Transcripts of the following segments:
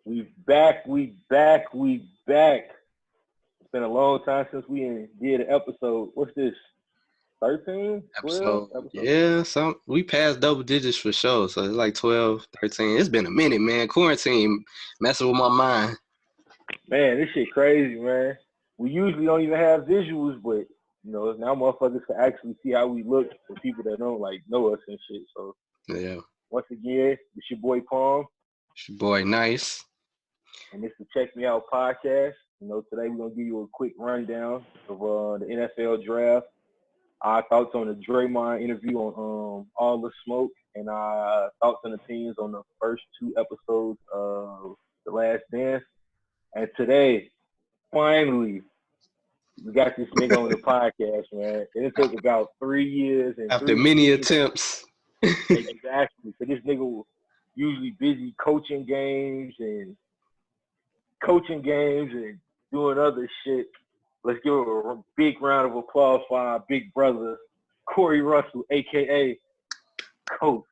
We back. It's been a long time since we did an episode. What's this? 13? 12? Episode, yeah, we passed double digits for sure. So it's like 12, 13. It's been a minute, man. Quarantine messing with my mind. Man, this shit crazy, man. We usually don't even have visuals, but now motherfuckers can actually see how we look for people that don't know us and shit. So Yeah. once again, it's your boy Palm. It's your boy Nice. And this is the Check Me Out podcast. Today we're gonna give you a quick rundown of the NFL draft, our thoughts on the Draymond interview on All the Smoke, and our thoughts and opinions on the first two episodes of The Last Dance. And today, finally, we got this nigga on the podcast, man. And it took about 3 years and after many attempts. Exactly. So this nigga was usually busy coaching games and doing other shit. Let's give a big round of applause for our big brother, Corey Russell, a.k.a. Coach.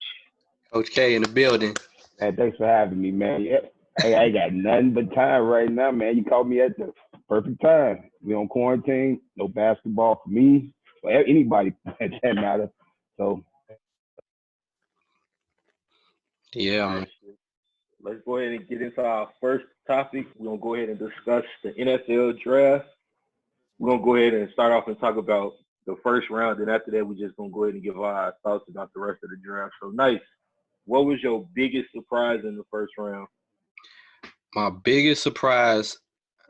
Coach K in the building. Hey, thanks for having me, man. Yep. Hey, I got nothing but time right now, man. You called me at the perfect time. We on quarantine, no basketball for me, for anybody at that matter. So, yeah, man. Let's go ahead and get into our first topic. We're going to go ahead and discuss the NFL draft. We're going to go ahead and start off and talk about the first round. And after that, we're just going to go ahead and give our thoughts about the rest of the draft. So, Nice. What was your biggest surprise in the first round? My biggest surprise,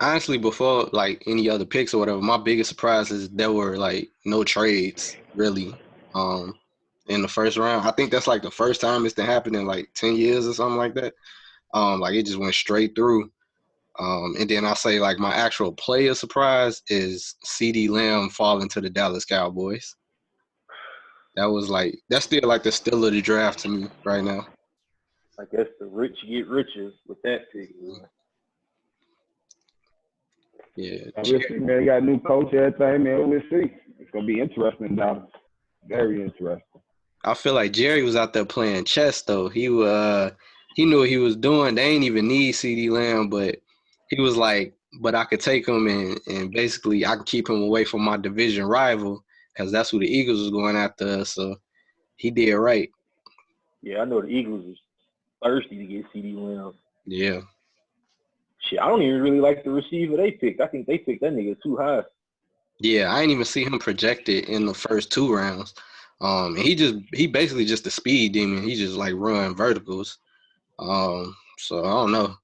honestly, before any other picks or whatever, my biggest surprise is there were no trades really in the first round. I think that's the first time it's been happening in 10 years or something like that. It just went straight through. And then I say my actual player surprise is CeeDee Lamb falling to the Dallas Cowboys. That was that's still the steal of the draft to me right now. I guess the rich get richer with that pick. Yeah. we'll see, man. They got a new coach, everything, man. We'll see. It's gonna be interesting, Dallas. Very interesting. I feel like Jerry was out there playing chess though. He knew what he was doing. They ain't even need CeeDee Lamb, but he was but I could take him and basically I could keep him away from my division rival because that's who the Eagles was going after. So he did right. Yeah, I know the Eagles was thirsty to get CeeDee Lamb. Yeah. Shit, I don't even really like the receiver they picked. I think they picked that nigga too high. Yeah, I ain't even see him projected in the first two rounds. And he basically just a speed demon. He just run verticals. So I don't know.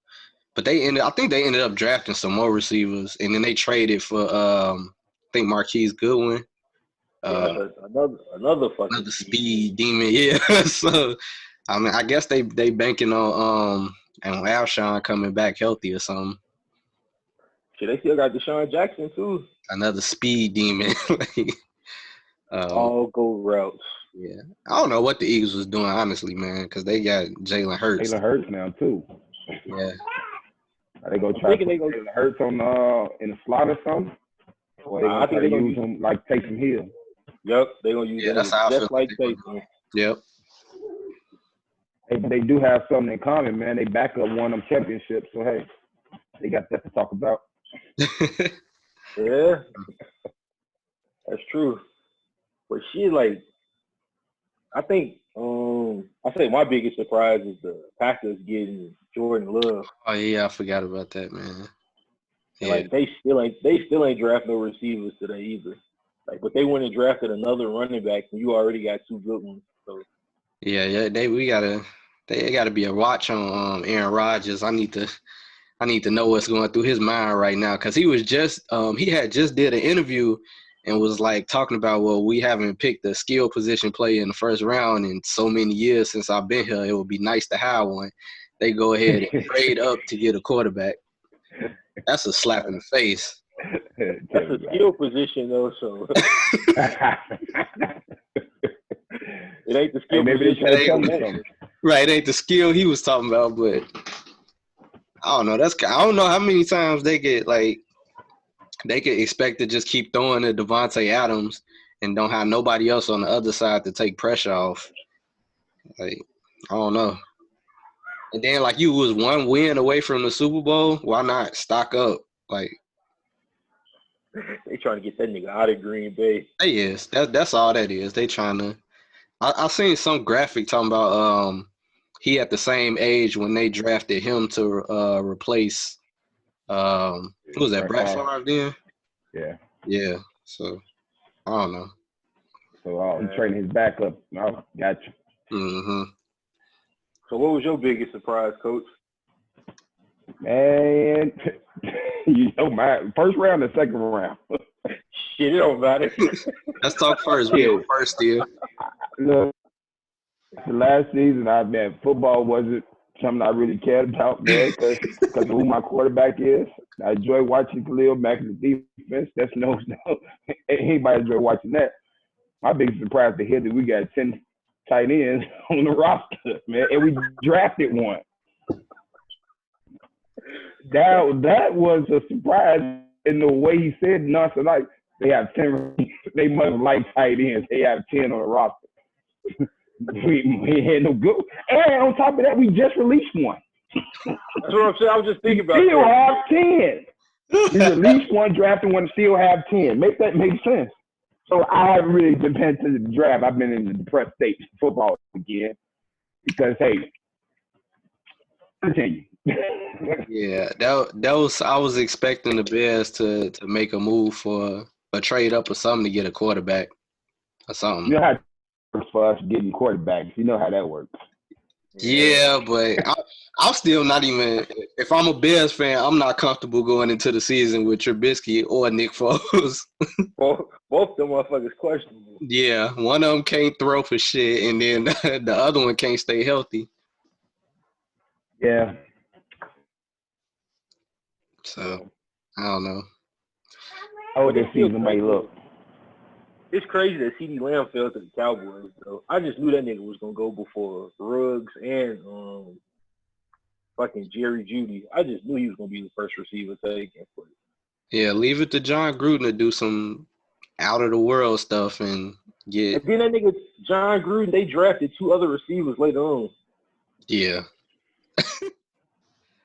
But I think they ended up drafting some more receivers, and then they traded for I think Marquise Goodwin. Another speed demon, yeah. So I mean, I guess they banking on Alshon coming back healthy or something. Shit, they still got Deshaun Jackson too. Another speed demon. All go routes. Yeah, I don't know what the Eagles was doing, honestly, man, because they got Jalen Hurts. Jalen Hurts now too. Yeah. Are they gonna try to put Jalen Hurts on in the slot or something? Or I think they're gonna use him like Taysom Hill. Yep, they're gonna use him that's how just like Taysom. Yep. They do have something in common, man. They back up one of them championships, so hey, they got that to talk about. Yeah, that's true. But shit, I think I say my biggest surprise is the Packers getting Jordan Love. Oh yeah, I forgot about that, man. Yeah. And they still ain't draft no receivers today either. But they went and drafted another running back, and you already got two good ones. So yeah, they gotta be a watch on Aaron Rodgers. I need to know what's going through his mind right now, because he was just he had just did an interview and was talking about, well, we haven't picked a skill position player in the first round in so many years since I've been here. It would be nice to have one. They go ahead and trade up to get a quarterback. That's a slap in the face. That's a skill position though, so it ain't the skill position. Right, it ain't the skill he was talking about, but I don't know. I don't know how many times they get they could expect to just keep throwing to Devontae Adams and don't have nobody else on the other side to take pressure off. I don't know. And then like you was one win away from the Super Bowl. Why not stock up? Like They trying to get that nigga out of Green Bay. that's all that is. They trying to. I seen some graphic talking about he at the same age when they drafted him to replace who was that, Brett Favre then? Yeah. Yeah. So I don't know. So he's training his backup. Oh, gotcha. Mm-hmm. So what was your biggest surprise, Coach? Man, my first round or second round? Shit, it don't matter. Let's talk first. We on first deal. Look, the last season, football wasn't something I really cared about, man, because of who my quarterback is. I enjoy watching Khalil Mack in the defense. That's no, anybody enjoy watching that. My biggest surprise to hear that we got 10 tight ends on the roster, man, and we drafted one. That was a surprise in the way he said nothing like they have 10. They must like tight ends. They have 10 on the roster. we had no good. And on top of that, we just released one. That's what I'm saying. I was just thinking about still that. Have 10. We released one, drafted one, still have 10. Make that make sense. So I haven't really been paying attention to the draft. I've been in the depressed state of football again because, hey, continue. Yeah, that was I was expecting the Bears to make a move for a trade up or something to get a quarterback or something. You know how it works for us getting quarterbacks. You know how that works. Yeah, but I'm still not even. If I'm a Bears fan, I'm not comfortable going into the season with Trubisky or Nick Foles. Both them motherfuckers questionable. Yeah, one of them can't throw for shit, and then the other one can't stay healthy. Yeah. So I don't know. Oh, this season might look. It's crazy that CeeDee Lamb fell to the Cowboys, though. I just knew that nigga was gonna go before Ruggs and fucking Jerry Jeudy. I just knew he was gonna be the first receiver taken. Yeah, leave it to John Gruden to do some out of the world stuff and get. And then that nigga John Gruden, they drafted 2 other receivers later on. Yeah.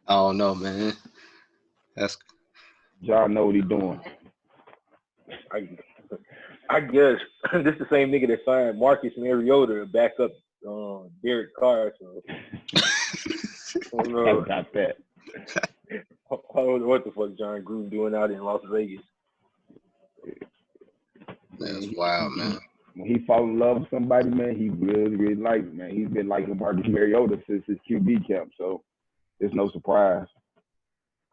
I don't know, man. That's John know what he's doing. I guess this the same nigga that signed Marcus Mariota to back up Derek Carr. So I don't know about that. I don't know what the fuck John Gruden doing out in Las Vegas. That's wild, man. When he fall in love with somebody, man, he really, really like it, man. He's been liking Marcus Mariota since his QB camp, so it's no surprise.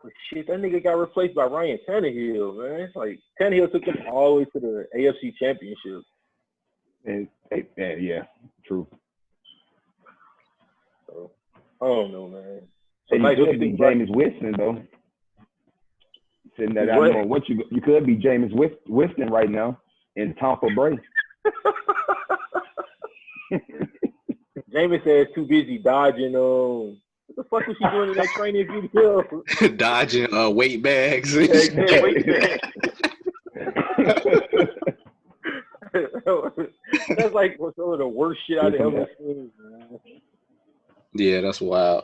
But shit, that nigga got replaced by Ryan Tannehill, man. It's like Tannehill took them all the way to the AFC Championship. And yeah, true. So I don't know, man. So you could be Jameis Winston though. Sitting there, I don't know what you could be Jameis Winston right now in Tampa Bay. Jameis says too busy dodging. What the fuck was she doing in that training video? Dodging weight bags. Weight bags. That's like some of the worst shit I've ever seen, man. Yeah, that's wild.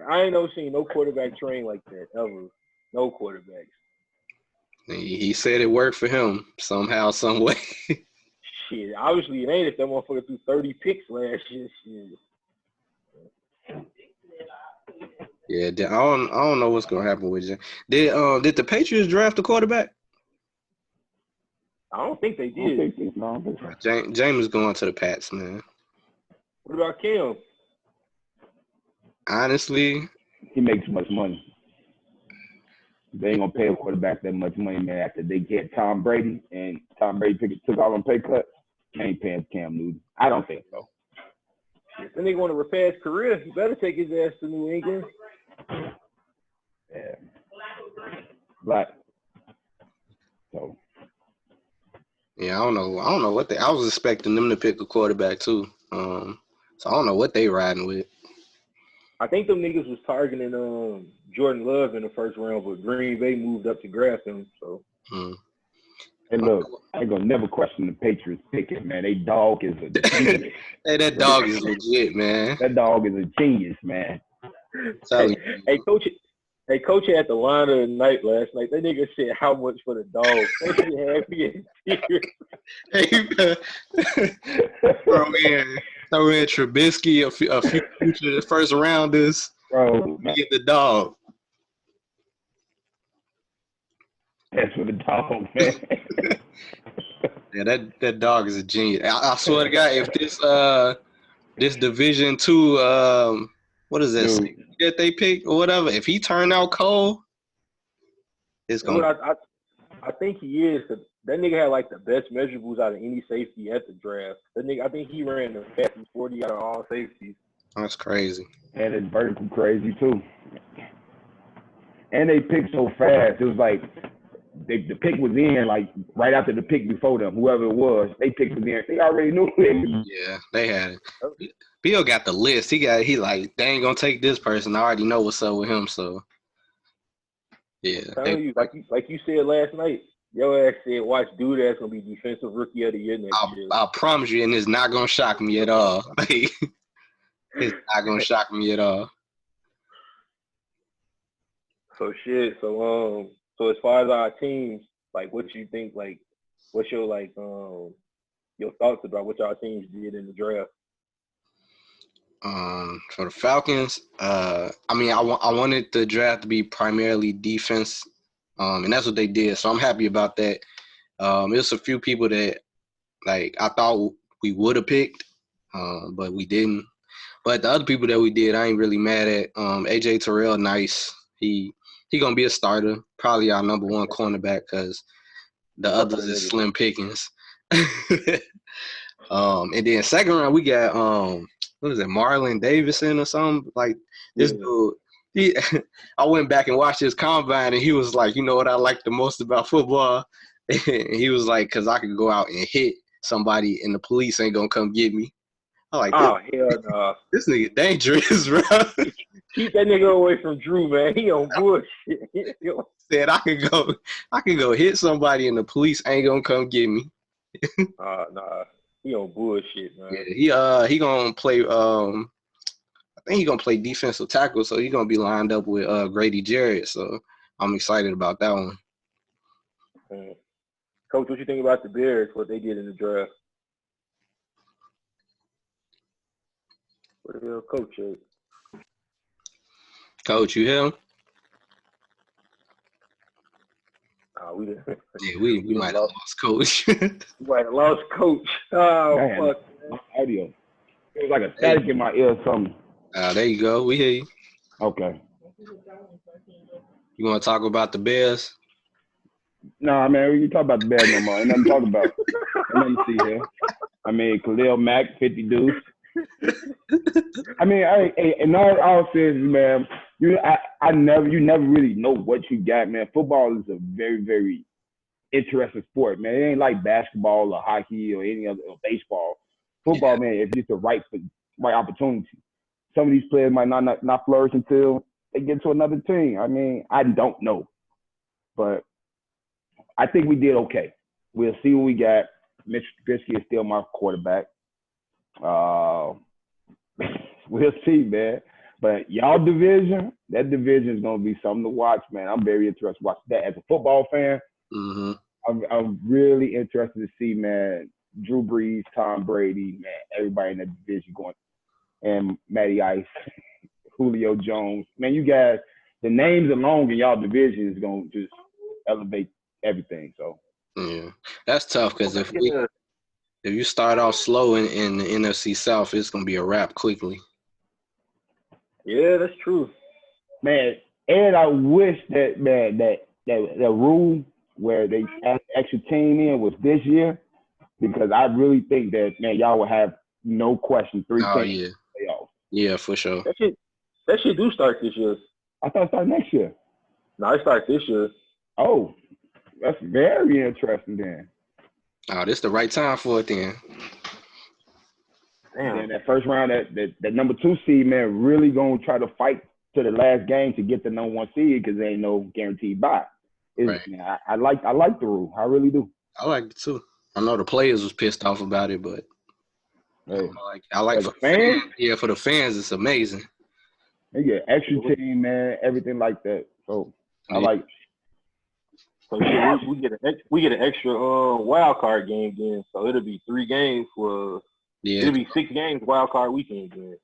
I ain't never seen no quarterback train like that ever. No quarterbacks. He said it worked for him somehow, some way. Shit, obviously it ain't if that motherfucker threw 30 picks last year. Shit. Yeah, I don't know what's gonna happen with you. Did the Patriots draft a quarterback? I don't think they did. James is going to the Pats, man. What about Cam? Honestly, he makes too much money. They ain't gonna pay a quarterback that much money, man. After they get Tom Brady and Tom Brady took all them pay cuts, they ain't paying Cam Newton. I don't think so. If the nigga want to repair his career, he better take his ass to New England. Yeah. Right. So. Yeah, I don't know what I was expecting them to pick a quarterback too. So I don't know what they riding with. I think them niggas was targeting Jordan Love in the first round, but Green Bay moved up to draft him. So And look, I ain't gonna never question the Patriots picking, man. They dog is a genius. Hey, that dog is legit, man. That dog is a genius, man. Hey, coach. Hey, coach had the line of the night last night. That nigga said, "How much for the dog?" That shit had me in tears. Hey, throw in Trubisky, a few future first rounders. Bro, Get the dog. That's for the dog, man. Yeah, that dog is a genius. I swear to God, if this Division II, what is that Dude. that they pick or whatever, if he turned out cold, it's gonna. I think he is. Cause that nigga had like the best measurables out of any safety at the draft. That nigga, I think he ran the fastest 40 out of all safeties. That's crazy. And it's vertical crazy too. And they picked so fast. It was like the pick was in like right after the pick before them. Whoever it was, they picked was in. They already knew it. Yeah, they had it. Bill got the list. He like, they ain't gonna take this person. I already know what's up with him. So yeah. I'm telling you, like you said last night, your ass said, watch dude that's gonna be defensive rookie of the year next year. I promise you, and it's not gonna shock me at all. It's not gonna shock me at all. So shit. So as far as our teams, like, what you think? Like, what's your your thoughts about what our teams did in the draft? For the Falcons, I mean, I wanted the draft to be primarily defense, and that's what they did. So I'm happy about that. There's a few people that like I thought we would have picked, but we didn't. But the other people that we did, I ain't really mad at. AJ Terrell, nice. He gonna be a starter, probably our number one cornerback, because the others is slim pickings. And then second round we got what is it, Marlon Davidson or something like this dude. I went back and watched his combine, and he was like, you know what I like the most about football? And he was like, because I could go out and hit somebody, and the police ain't gonna come get me. I like, oh hell no, this nigga dangerous, bro. Keep that nigga away from Drew, man. He on bullshit. Said I could go hit somebody, and the police ain't gonna come get me. Nah, he on bullshit, man. Yeah, he gonna play. I think he gonna play defensive tackle, so he gonna be lined up with Grady Jarrett. So I'm excited about that one. Coach, what you think about the Bears? What they did in the draft? What the hell, Coach? Coach, you hear him? We didn't. Yeah, we might have lost Coach. We might have lost Coach. Oh, man, fuck. My audio. It was like a static in my ear or something. There you go. We hear you. Okay. You want to talk about the Bears? Nah, man, we can talk about the Bears no more. Ain't nothing to talk about. Ain't nothing to see here. I mean, Khalil Mack, 50 deuce. I mean, in all seriousness, man, you never really know what you got, man. Football is a very, very interesting sport, man. It ain't like basketball or hockey or any other or baseball. Football, man, if it's the right opportunity. Some of these players might not flourish until they get to another team. I mean, I don't know. But I think we did okay. We'll see what we got. Mitch Trubisky is still my quarterback. We'll see, man. But y'all division, that division is going to be something to watch, man. I'm very interested to watch that. As a football fan, I'm really interested to see, man, Drew Brees, Tom Brady, man, everybody in that division going, and Matty Ice, Julio Jones. Man, you guys, the names alone in y'all division is going to just elevate everything. So yeah, that's tough because if you start off slow in the NFC South, it's going to be a wrap quickly. Yeah, that's true. Man, and I wish that rule where they add extra team in was this year, because I really think that, man, y'all will have no question 3 teams. Yeah, for sure. That shit do start this year. I thought it started next year. No, it starts this year. Oh, that's very interesting then. Oh, this the right time for it then. Damn. And that first round, that number 2 seed, man, really gonna try to fight to the last game to get the number 1 seed, because there ain't no guaranteed bye. Right. Man, I like the rule. I really do. I liked it too. I know the players was pissed off about it, but Hey, I like for for the the fans. fans, Yeah, for the fans, it's amazing. they get extra team, man, everything like that. So I Yeah. like. So shit, we get an extra wild card game then. So it'll be 3 games for Yeah, it'll be 6 games wild card weekend then.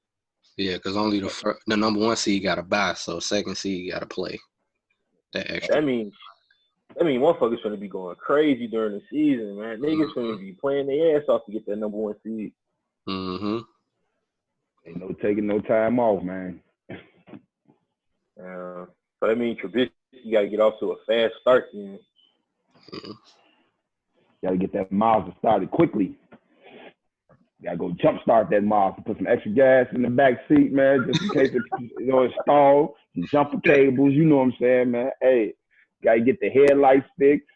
yeah, because only the number 1 seed got to bye, so second seed got to play that extra. That means motherfuckers gonna be going crazy during the season, man. Niggas gonna be playing their ass off to get that number 1 seed. Mm-hmm. Ain't no taking no time off, man. So that means Trubisky got to get off to a fast start then. Mm-hmm. Got to get that Mazda started quickly. Got to go jump start that Mazda. Put some extra gas in the back seat, man, just in case it stalls. Some jumper cables, you know what I'm saying, man. Hey, got to get the headlights fixed.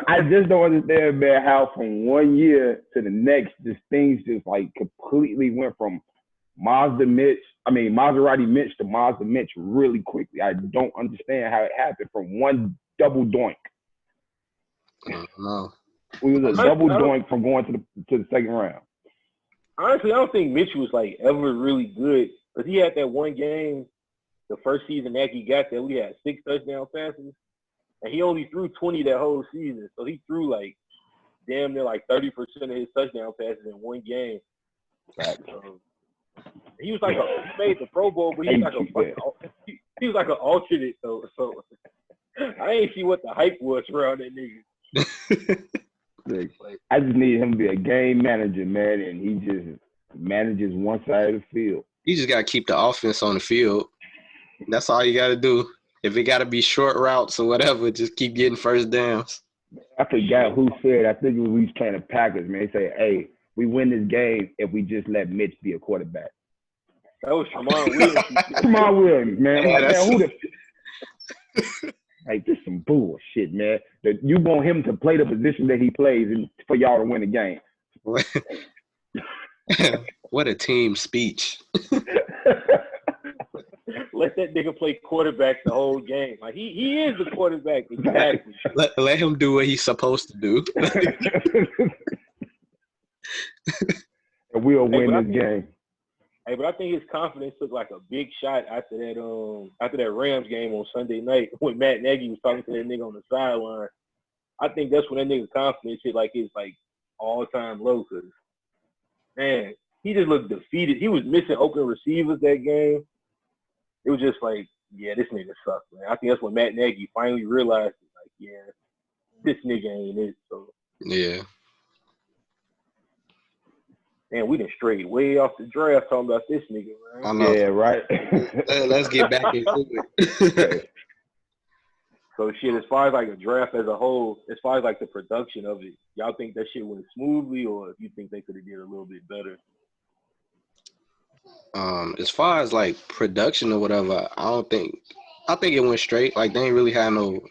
I just don't understand, man, how from one year to the next, just things just like completely went from Maserati Mitch to Mazda Mitch really quickly. I don't understand how it happened from one double doink. No. We was a double doink from going to the second round. Honestly, I don't think Mitch was like ever really good, because he had that one game, the first season that he got there, we had 6 touchdown passes, and he only threw 20 that whole season. So he threw like damn near like 30% of his touchdown passes in one game. He was like he made the Pro Bowl, but he was like an alternate though. So I ain't see what the hype was around that nigga. I just need him to be a game manager, man, and he just manages one side of the field. You just got to keep the offense on the field. That's all you got to do. If it got to be short routes or whatever, just keep getting first downs. I forgot who said, I think it was we was playing the Packers, man. They say, hey, we win this game if we just let Mitch be a quarterback. That was Tramon Williams. Tramon Williams, man. Yeah, I'm like, man, who the like, this some bullshit, man. That you want him to play the position that he plays and for y'all to win the game. What a team speech. Let that nigga play quarterback the whole game. Like he is the quarterback. Exactly. Let him do what he's supposed to do. And we'll win this game. Hey, but I think his confidence took like a big shot after that Rams game on Sunday night when Matt Nagy was talking to that nigga on the sideline. I think that's when that nigga's confidence hit like his like all-time low, because man, he just looked defeated. He was missing open receivers that game. It was just like, yeah, this nigga sucks, man. I think that's when Matt Nagy finally realized, like, yeah, this nigga ain't it. So Yeah. man, we done strayed way off the draft talking about this nigga, man. I know. Yeah, right. Let's get back into it. So shit, as far as like a draft as a whole, as far as like the production of it, y'all think that shit went smoothly, or you think they could have did a little bit better? As far as like production or whatever, I think it went straight. Like they ain't really had no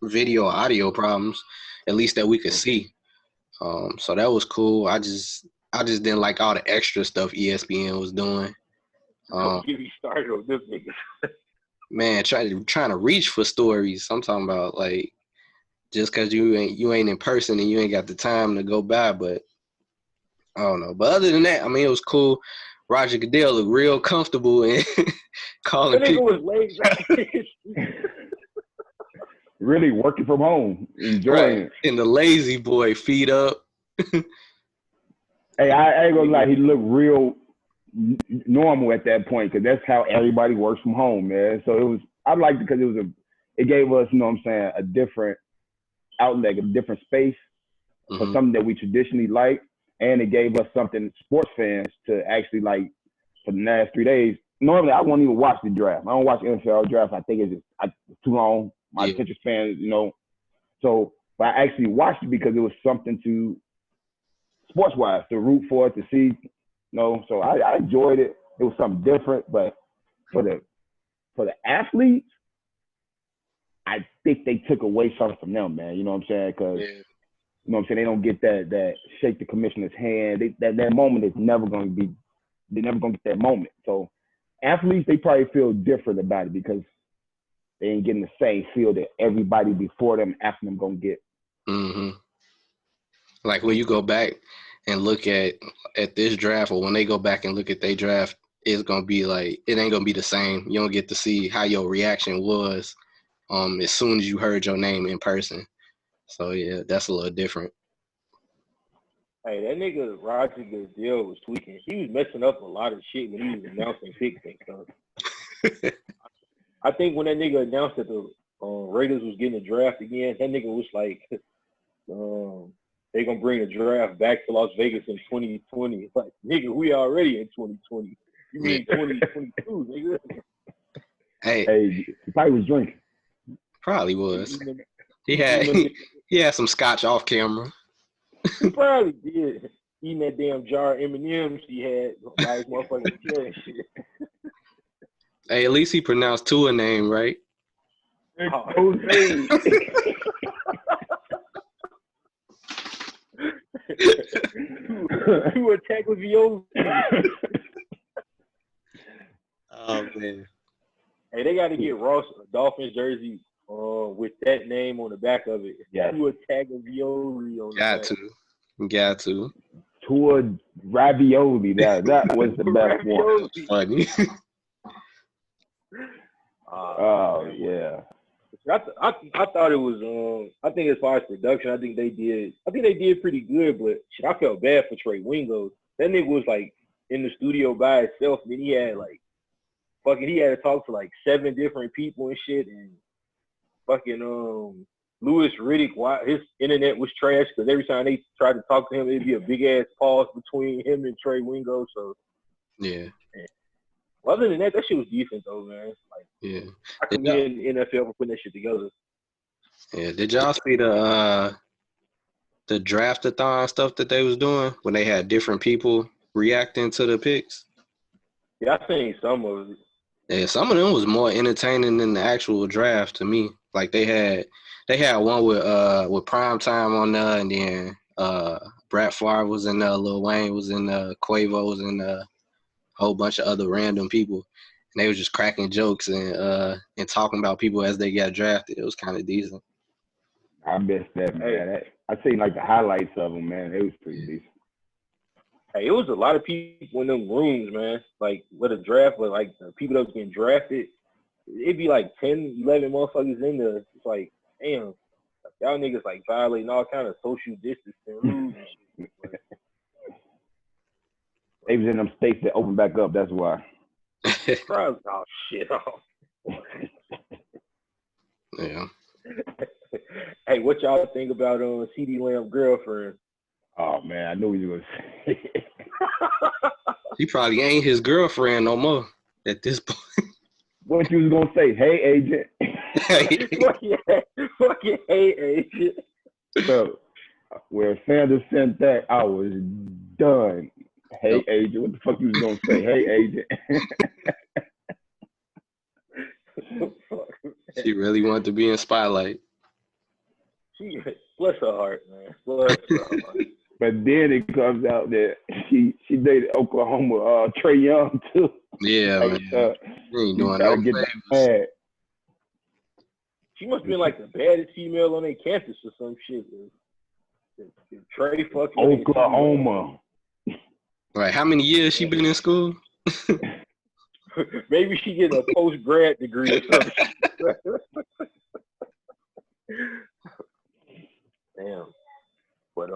video or audio problems, at least that we could see. So that was cool. I just didn't like all the extra stuff ESPN was doing. Don't get me started on this nigga. Man, trying to reach for stories. I'm talking about like just because you ain't in person and you ain't got the time to go by, but I don't know. But other than that, I mean, it was cool. Roger Goodell looked real comfortable and calling That nigga people. was laid. Really working from home, enjoying it. And the lazy boy feet up. Hey, I ain't gonna lie, he looked real normal at that point, because that's how everybody works from home, man. So I liked it because it gave us, you know what I'm saying, a different outlet, a different space for something that we traditionally like. And it gave us something, sports fans, to actually like for the last 3 days. Normally, I won't even watch the draft. I don't watch the NFL draft. I think it's too long. My attention span, you know. So, but I actually watched it because it was something to, sports-wise, to root for, to see, you know. So I enjoyed it. It was something different. But for the athletes, I think they took away something from them, man. You know what I'm saying? Because you know what I'm saying, they don't get that shake the commissioner's hand. That moment is never going to be. They're never going to get that moment. So athletes, they probably feel different about it, because they ain't getting the same feel that everybody before them after them gonna get. Mm-hmm. Like when you go back and look at this draft, or when they go back and look at their draft, it's gonna be like it ain't gonna be the same. You don't get to see how your reaction was as soon as you heard your name in person. So yeah, that's a little different. Hey, that nigga Roger Goodell was tweaking. He was messing up a lot of shit when he was announcing picks and stuff. I think when that nigga announced that the Raiders was getting a draft again, that nigga was like, they gonna bring the draft back to Las Vegas in 2020. It's like, nigga, we already in 2020. You mean 2022, nigga? Hey, he probably was drinking. Probably was. He had some scotch off camera. He probably did. Eating that damn jar of M&Ms he had by his motherfucking chair and shit. Hey, at least he pronounced Tua name right. Jose. Tua Tagovailoa. Oh man. Hey, they got to get Ross a Dolphins jersey with that name on the back of it. Yes. Tua Tagovailoa on the back. Got to. Tua Ravioli. That was the best one. Funny. Oh yeah. I thought it was I think as far as production, I think they did pretty good, but shit, I felt bad for Trey Wingo. That nigga was like in the studio by himself, and then he had to talk to like 7 different people and shit, and fucking Louis Riddick, his internet was trash because every time they tried to talk to him, it'd be a big ass pause between him and Trey Wingo. So yeah. Well, other than that shit was decent though, man. Like, yeah, I commend NFL for putting that shit together. Yeah, did y'all see the draft-a-thon stuff that they was doing when they had different people reacting to the picks? Yeah, I think some of it. Yeah, some of them was more entertaining than the actual draft to me. Like they had one with Prime Time on there, and then Brett Favre was in there, Lil Wayne was in there, Quavo was in there, a whole bunch of other random people, and they was just cracking jokes and talking about people as they got drafted. It was kind of decent. I missed that, man. I seen like the highlights of them, man. It was pretty decent. Hey, it was a lot of people in them rooms, man. Like with a draft, but like the people that was getting drafted, it'd be like 10, 11 motherfuckers in there. It's like, damn, y'all niggas like violating all kind of social distancing rules and shit. They was in them states that opened back up. That's why. Oh shit! Oh. Yeah. Hey, what y'all think about CD Lamb girlfriend? Oh man, I knew he was gonna say it. She probably ain't his girlfriend no more at this point. What you was gonna say? Hey, agent. Fucking hey, agent. So, where Sanders sent that, I was done. Hey, agent. What the fuck you was gonna say? Hey, agent. She really wanted to be in spotlight. She bless her heart, man. Bless her heart. But then it comes out that she dated Oklahoma Trey Young too. Yeah, like, man. She ain't doing no favors. She must have been like the baddest female on their campus or some shit. Trey fucking Oklahoma. Right. How many years she been in school? Maybe she getting a post-grad degree or something. Damn. But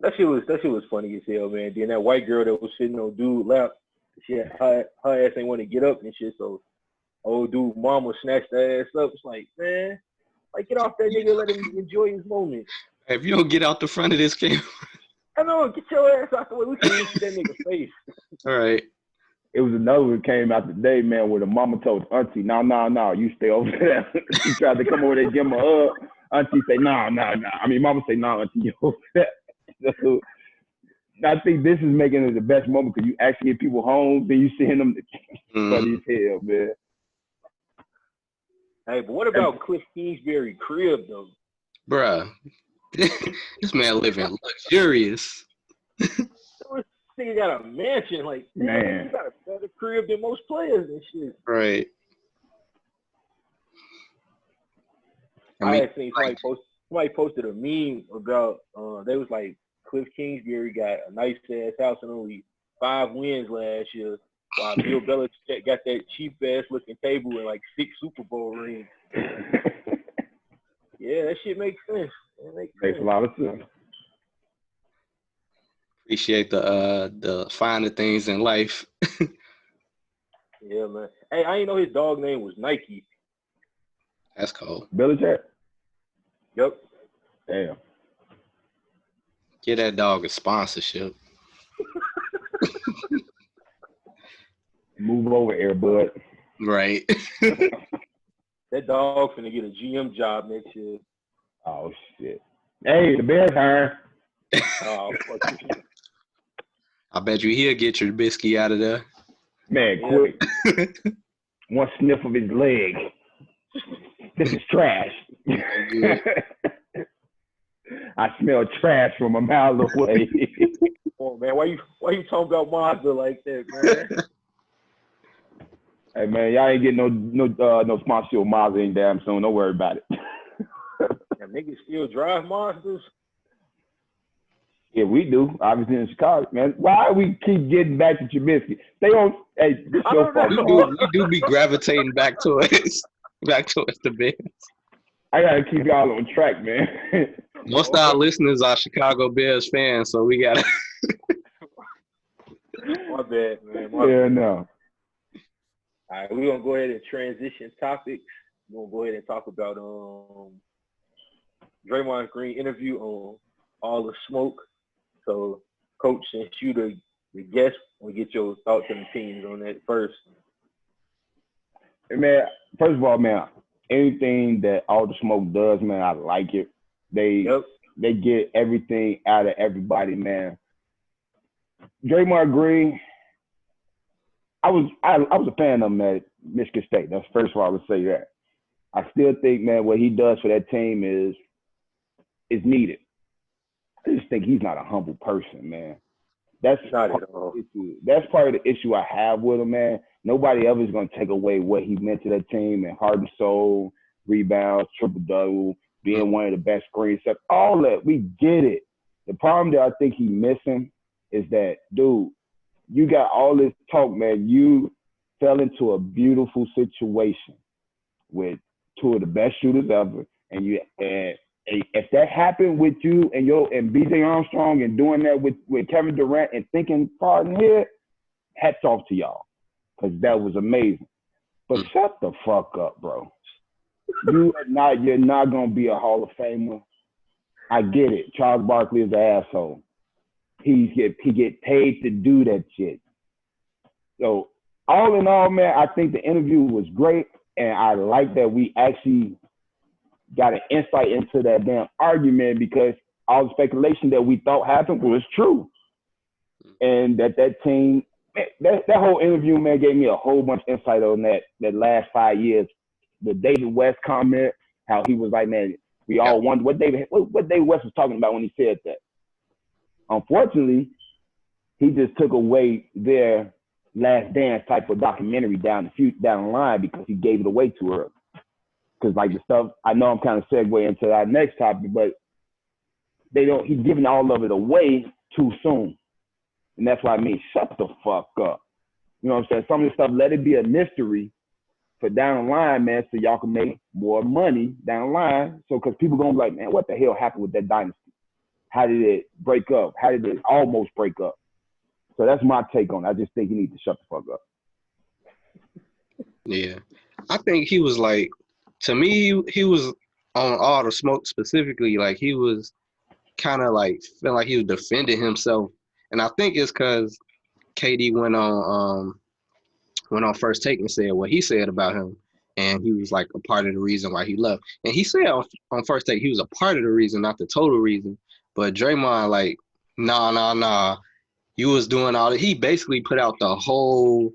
that shit was funny as hell, man. Then that white girl that was sitting on dude's lap, her ass ain't want to get up and shit, so old dude mama snatched her ass up. It's like, man, like get off that nigga, let him enjoy his moment. Hey, if you don't get out the front of this camera. I know, get your ass out the way. We can't even see that nigga's face. All right. It was another one came out today, man, where the mama told auntie, no, you stay over there. She tried to come over there and give him a hug. Auntie say, no. I mean, mama say, no, auntie, you over there. So, I think this is making it the best moment because you actually get people home, then you seeing them funny as hell, man. Hey, but what about Cliff Kingsbury crib, though? Bruh, this man living luxurious. Nigga got a mansion, like, man, you got a better crib than most players and shit. Right. I I mean, had seen somebody posted a meme about they was like Cliff Kingsbury got a nice ass house and only 5 wins last year, while Bill Belichick got that cheap ass looking table and like 6 Super Bowl rings. Yeah, that shit makes sense. It Makes a lot of sense. appreciate the finer things in life. Yeah, man. Hey, I didn't know his dog name was Nike. That's cool. Belichick? Yep. Damn. Get that dog a sponsorship. Move over, Airbud. Right. That dog finna get a GM job next year. Oh, shit. Hey, the Bears hiring. Oh, fuck you. I bet you he'll get your biscuit out of there. Man, Yeah. quick. One sniff of his leg. This is trash. Yeah. I smell trash from a mile away. Oh man, why you talking about Mazda like that, man? Hey man, y'all ain't getting no sponsorship with Mazda anytime soon. Don't worry about it. Them niggas still drive Mazdas? Yeah, we do. Obviously in Chicago, man. Why we keep getting back to Trubisky? They don't. Hey, this I your don't fault. know. We do be gravitating back towards the Bears. I gotta keep y'all on track, man. Most of our listeners are Chicago Bears fans, so we gotta. My bad, man. Yeah, no. All right, we're gonna go ahead and transition topics. We're gonna go ahead and talk about Draymond Green interview on All the Smoke. So, Coach, since you the guest, we'll get your thoughts and opinions on that first. Hey, man, first of all, man, anything that All the Smoke does, man, I like it. They get everything out of everybody, man. Draymond Green, I was a fan of him at Michigan State. That's first of all I would say that. I still think, man, what he does for that team is needed. I just think he's not a humble person, man. That's Not at all. That's part of the issue I have with him, man. Nobody ever is going to take away what he meant to that team and heart and soul, rebounds, triple-double, being one of the best screen sets, all that. We get it. The problem that I think he's missing is that, dude, you got all this talk, man. You fell into a beautiful situation with 2 of the best shooters ever, and if that happened with you and B.J. Armstrong and doing that with Kevin Durant and thinking far ahead, hats off to y'all, because that was amazing. But shut the fuck up, bro. You're not gonna be a Hall of Famer. I get it. Charles Barkley is an asshole. He get paid to do that shit. So all in all, man, I think the interview was great, and I like that we actually got an insight into that damn argument, because all the speculation that we thought happened was true. And that team, that whole interview, man, gave me a whole bunch of insight on that last 5 years. The David West comment, how he was like, man, we all wonder what David West was talking about when he said that. Unfortunately, he just took away their Last Dance type of documentary down the line because he gave it away too early. Because like the stuff, I know I'm kind of segue into our next topic, but he's giving all of it away too soon. And that's why I mean, shut the fuck up. You know what I'm saying? Some of the stuff, let it be a mystery for down the line, man, so y'all can make more money down the line. So, because people going to be like, man, what the hell happened with that dynasty? How did it break up? How did it almost break up? So that's my take on it. I just think he needs to shut the fuck up. Yeah. I think he was like, to me, he was on All the Smoke specifically, like he was kind of like feeling like he was defending himself. And I think it's because KD went on First Take and said what he said about him. And he was like a part of the reason why he left. And he said on First Take he was a part of the reason, not the total reason. But Draymond, like, nah. You was doing all that. He basically put out the whole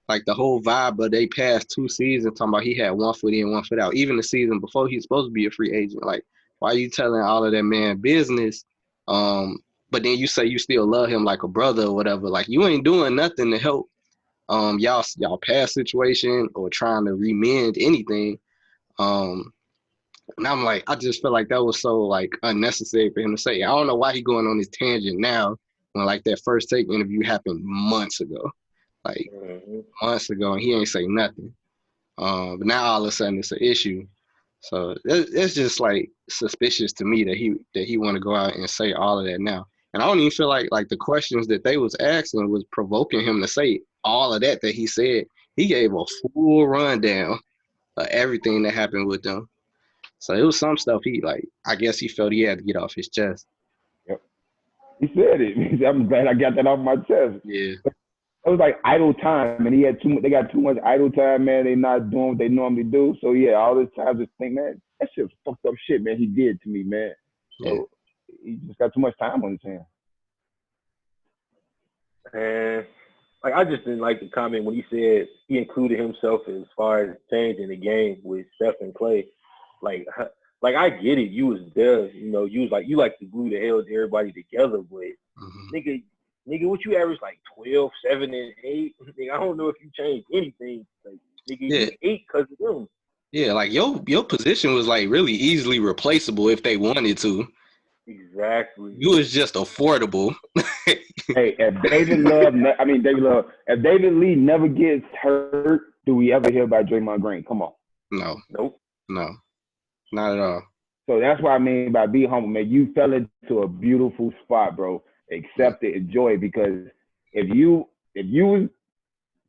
vibe, but they passed 2 seasons talking about he had 1 foot in, 1 foot out. Even the season before he's supposed to be a free agent. Like, why are you telling all of that man business? But then you say you still love him like a brother or whatever. Like, you ain't doing nothing to help y'all past situation or trying to remend anything. And I'm like, I just feel like that was so like unnecessary for him to say. I don't know why he going on this tangent now when like that first take interview happened months ago, like months ago, and he ain't say nothing. But now all of a sudden it's an issue. So it's just like suspicious to me that he want to go out and say all of that now. And I don't even feel like the questions that they was asking was provoking him to say all of that he said. He gave a full rundown of everything that happened with them. So it was some stuff I guess he felt he had to get off his chest. Yep. He said it. I'm glad I got that off my chest. Yeah. It was like idle time, and he had they got too much idle time, man. They not doing what they normally do. So yeah, all this time, I just think, man, that shit's fucked up shit, man. He did to me, man. So he just got too much time on his hands. And like I just didn't like the comment when he said he included himself as far as changing the game with Steph and Clay. Like I get it, you was there, you know, you was like you like to glue the hell to everybody together, but nigga, what you average like 12, 7, and 8? Nigga, I don't know if you changed anything. Like nigga, you 8 because of them. Yeah, like your position was like really easily replaceable if they wanted to. Exactly. You was just affordable. Hey, if David Lee never gets hurt, do we ever hear about Draymond Green? Come on. No. Nope. No. Not at all. So that's what I mean by be humble, man. You fell into a beautiful spot, bro. Accept it, enjoy it, because if you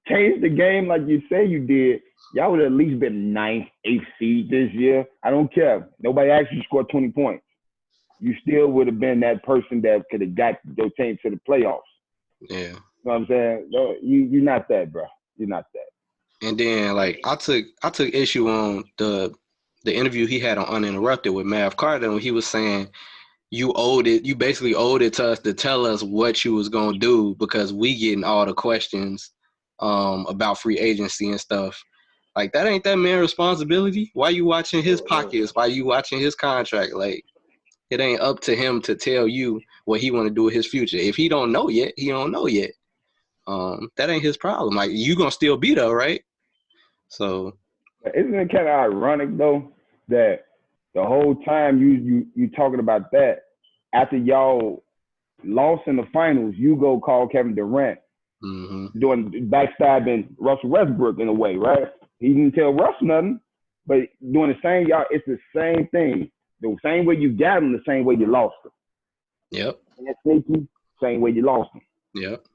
changed the game like you say you did, y'all would have at least been 9th, 8th seed this year. I don't care. Nobody actually scored 20 points. You still would have been that person that could have got your team to the playoffs. Yeah. You know what I'm saying? No, you're not that, bro. You're not that. And then like I took issue on the interview he had on Uninterrupted with Mav Carter when he was saying you basically owed it to us to tell us what you was gonna do because we getting all the questions about free agency and stuff. Like that ain't that man's responsibility. Why you watching his pockets? Why you watching his contract? Like it ain't up to him to tell you what he want to do with his future. If he don't know yet, he don't know yet. That ain't his problem. Like you gonna still be there, right? So isn't it kind of ironic though that the whole time you talking about that after y'all lost in the finals, you go call Kevin Durant doing backstabbing Russell Westbrook in a way, right? He didn't tell Russ nothing, but doing the same, y'all, it's the same thing. The same way you got him, the same way you lost him. Yep. And sneaky, same way you lost him. Yep.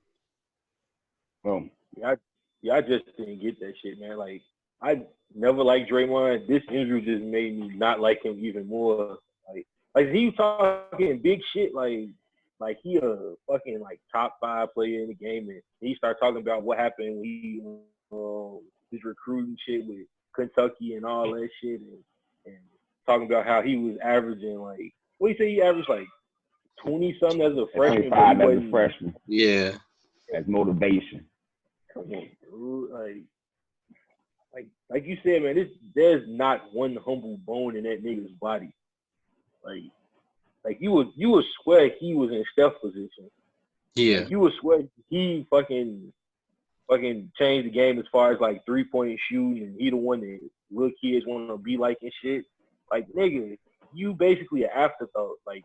I just didn't get that shit, man. Like I never liked Draymond. This injury just made me not like him even more. Like he was talking big shit, like he a fucking like top 5 player in the game, and he started talking about what happened when he his recruiting shit with Kentucky and all that shit, and talking about how he was averaging like what you say he averaged like 20 something as a freshman. 25 as a freshman. Yeah. As motivation. Come on, dude. Like you said, man, there's not one humble bone in that nigga's body. Like you would swear he was in Steph's position. Yeah. Like, you would swear he fucking changed the game as far as like 3-point shooting, and he the one that little kids want to be like and shit. Like nigga, you basically an afterthought. Like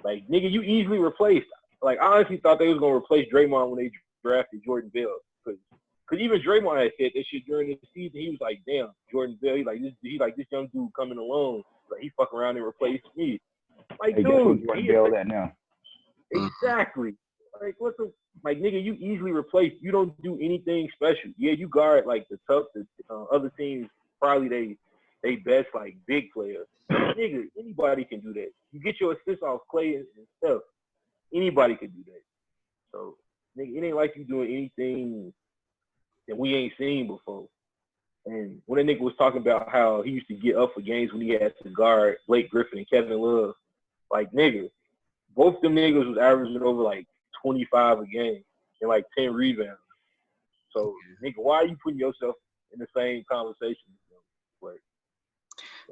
nigga, you easily replaced. Like I honestly thought they was gonna replace Draymond when they drafted Jordan Bell, because even Draymond had said that shit during the season. He was like, "Damn, Jordan Bell, this young dude coming along, like he fuck around and replace me." Like, hey, dude, Jordan Bell that now. Exactly. Like nigga, you easily replaced. You don't do anything special. Yeah, you guard like the other teams probably they best like big players. Nigga, anybody can do that. You get your assists off Clay and stuff. Anybody can do that. So, nigga, it ain't like you doing anything that we ain't seen before. And when that nigga was talking about how he used to get up for games when he had to guard Blake Griffin and Kevin Love, like, nigga, both them niggas was averaging over like 25 a game and like 10 rebounds. So, nigga, why are you putting yourself in the same conversation? Like,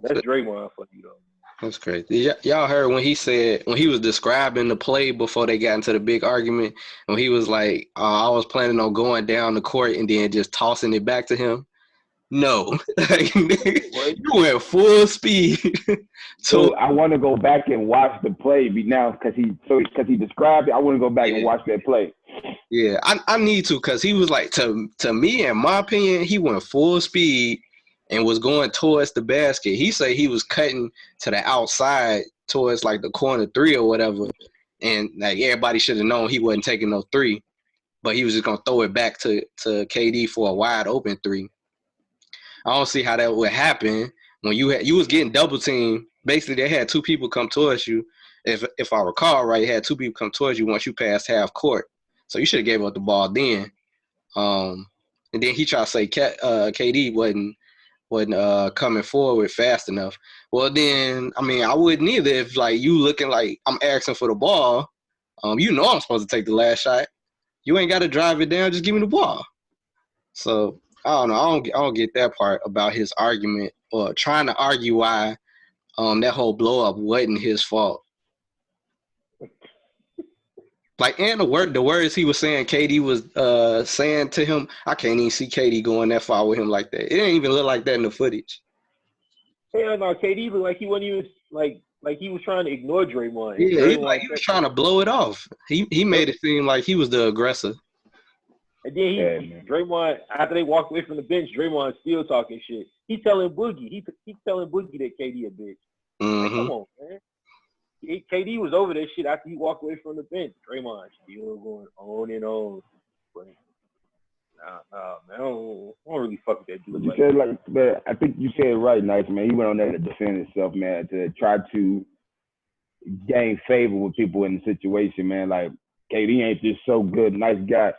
that's Draymond for you, though. That's crazy. Y'all heard when he was describing the play before they got into the big argument, when he was like, I was planning on going down the court and then just tossing it back to him. No. Like, you went full speed. So I want to go back and watch the play now because he described it. I want to go back and watch that play. Yeah, I need to because he was like to me, in my opinion, he went full speed and was going towards the basket. He said he was cutting to the outside towards like the corner three or whatever, and like everybody should have known he wasn't taking no three, but he was just gonna throw it back to KD for a wide open three. I don't see how that would happen when you was getting double teamed. Basically, they had two people come towards you. If I recall right, had two people come towards you once you passed half court. So you should have gave up the ball then. And then he tried to say KD wasn't coming forward fast enough. Well, then I mean I wouldn't either if like you looking like I'm asking for the ball. You know I'm supposed to take the last shot. You ain't got to drive it down. Just give me the ball. So I don't know. I don't get that part about his argument or trying to argue why that whole blow up wasn't his fault. Like, and the words he was saying, KD was saying to him, I can't even see KD going that far with him like that. It didn't even look like that in the footage. Hell no, KD looked like he wasn't even like he was trying to ignore Draymond. Yeah, he was trying to blow it off. He made it seem like he was the aggressor. And then Draymond, after they walked away from the bench, Draymond still talking shit. He telling Boogie, he telling Boogie that KD a bitch. Like, come on, man. KD was over that shit after he walked away from the bench. Draymond still going on and on. But nah, man, I don't really fuck with that dude. You said man, I think you said it right, Nice, man. He went on there to defend himself, man, to try to gain favor with people in the situation, man. Like, KD ain't just so good, nice guy.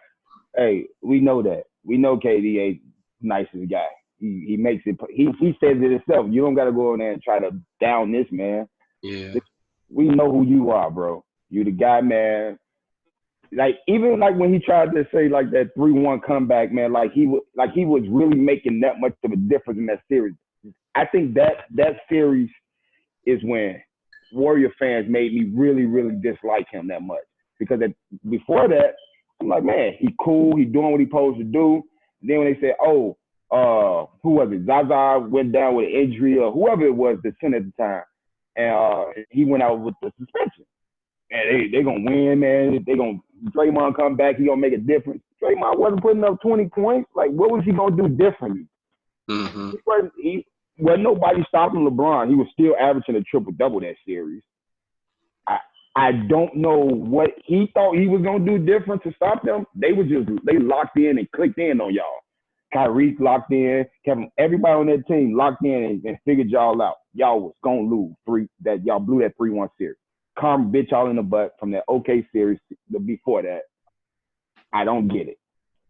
Hey, we know that. We know KD ain't nicest guy. He makes it. He says it himself. You don't got to go in there and try to down this man. Yeah. We know who you are, bro. You the guy, man. Like, even like when he tried to say like that 3-1 comeback, man, like he was really making that much of a difference in that series. I think that series is when Warrior fans made me really, really dislike him that much. Because before that, I'm like, man, he cool, he doing what he supposed to do. And then when they said, who was it? Zaza went down with an injury or whoever it was, the center at the time. And he went out with the suspension. And they gonna win, man. Draymond come back, he gonna make a difference. Draymond wasn't putting up 20 points. Like, what was he gonna do differently? Mm-hmm. Wasn't nobody stopping LeBron. He was still averaging a triple-double that series. I don't know what he thought he was gonna do different to stop them. They locked in and clicked in on y'all. Kyrie locked in, Kevin, everybody on that team locked in and figured y'all out. Y'all was gonna lose y'all blew that 3-1 series. Karma bit y'all in the butt from that OK series before that. I don't get it.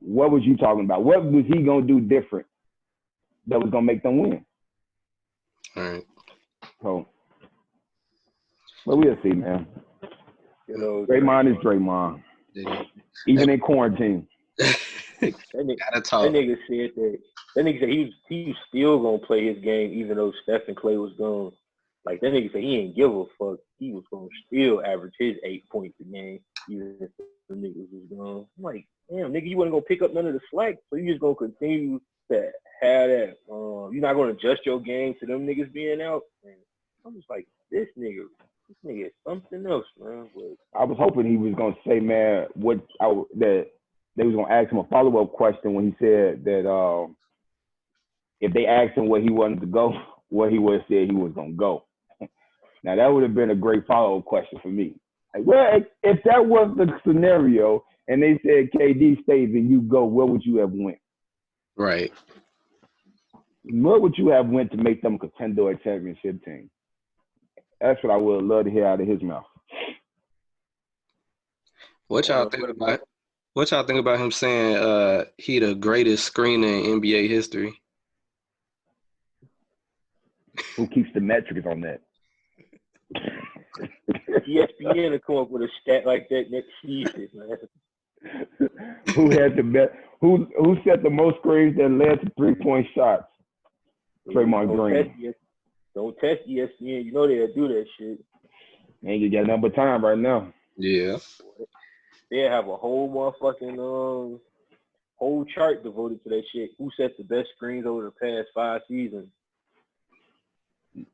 What was you talking about? What was he gonna do different that was gonna make them win? All right. So, but we'll see, man. You know, Draymond is Draymond. Yeah. Even in quarantine. that nigga said that. That nigga said he was still gonna play his game even though Steph and Clay was gone. Like, that nigga said he ain't give a fuck. He was gonna still average his 8 points a game even if the niggas was gone. I'm like, damn, nigga, you wasn't gonna pick up none of the slack, so you just gonna continue to have that. You're not gonna adjust your game to them niggas being out. And I'm just like, this nigga is something else, man. But I was hoping he was gonna say, man, that they was gonna ask him a follow-up question when he said that if they asked him where he wanted to go, where he would have said he was gonna go. Now that would have been a great follow-up question for me. Like, well, if that was the scenario and they said KD stays and you go, where would you have went? Right. Where would you have went to make them a contender or a championship team? That's what I would love to hear out of his mouth. What y'all think about him saying he the greatest screener in NBA history? Who keeps the metrics on that? ESPN will come up with a stat like that next season, man. Who had the best? Who set the most screens that led to 3-point shots? Draymond Green. Don't test ESPN. You know they'll do that shit. And you got number time right now. Yeah. They have a whole motherfucking whole chart devoted to that shit. Who set the best screens over the past 5 seasons? And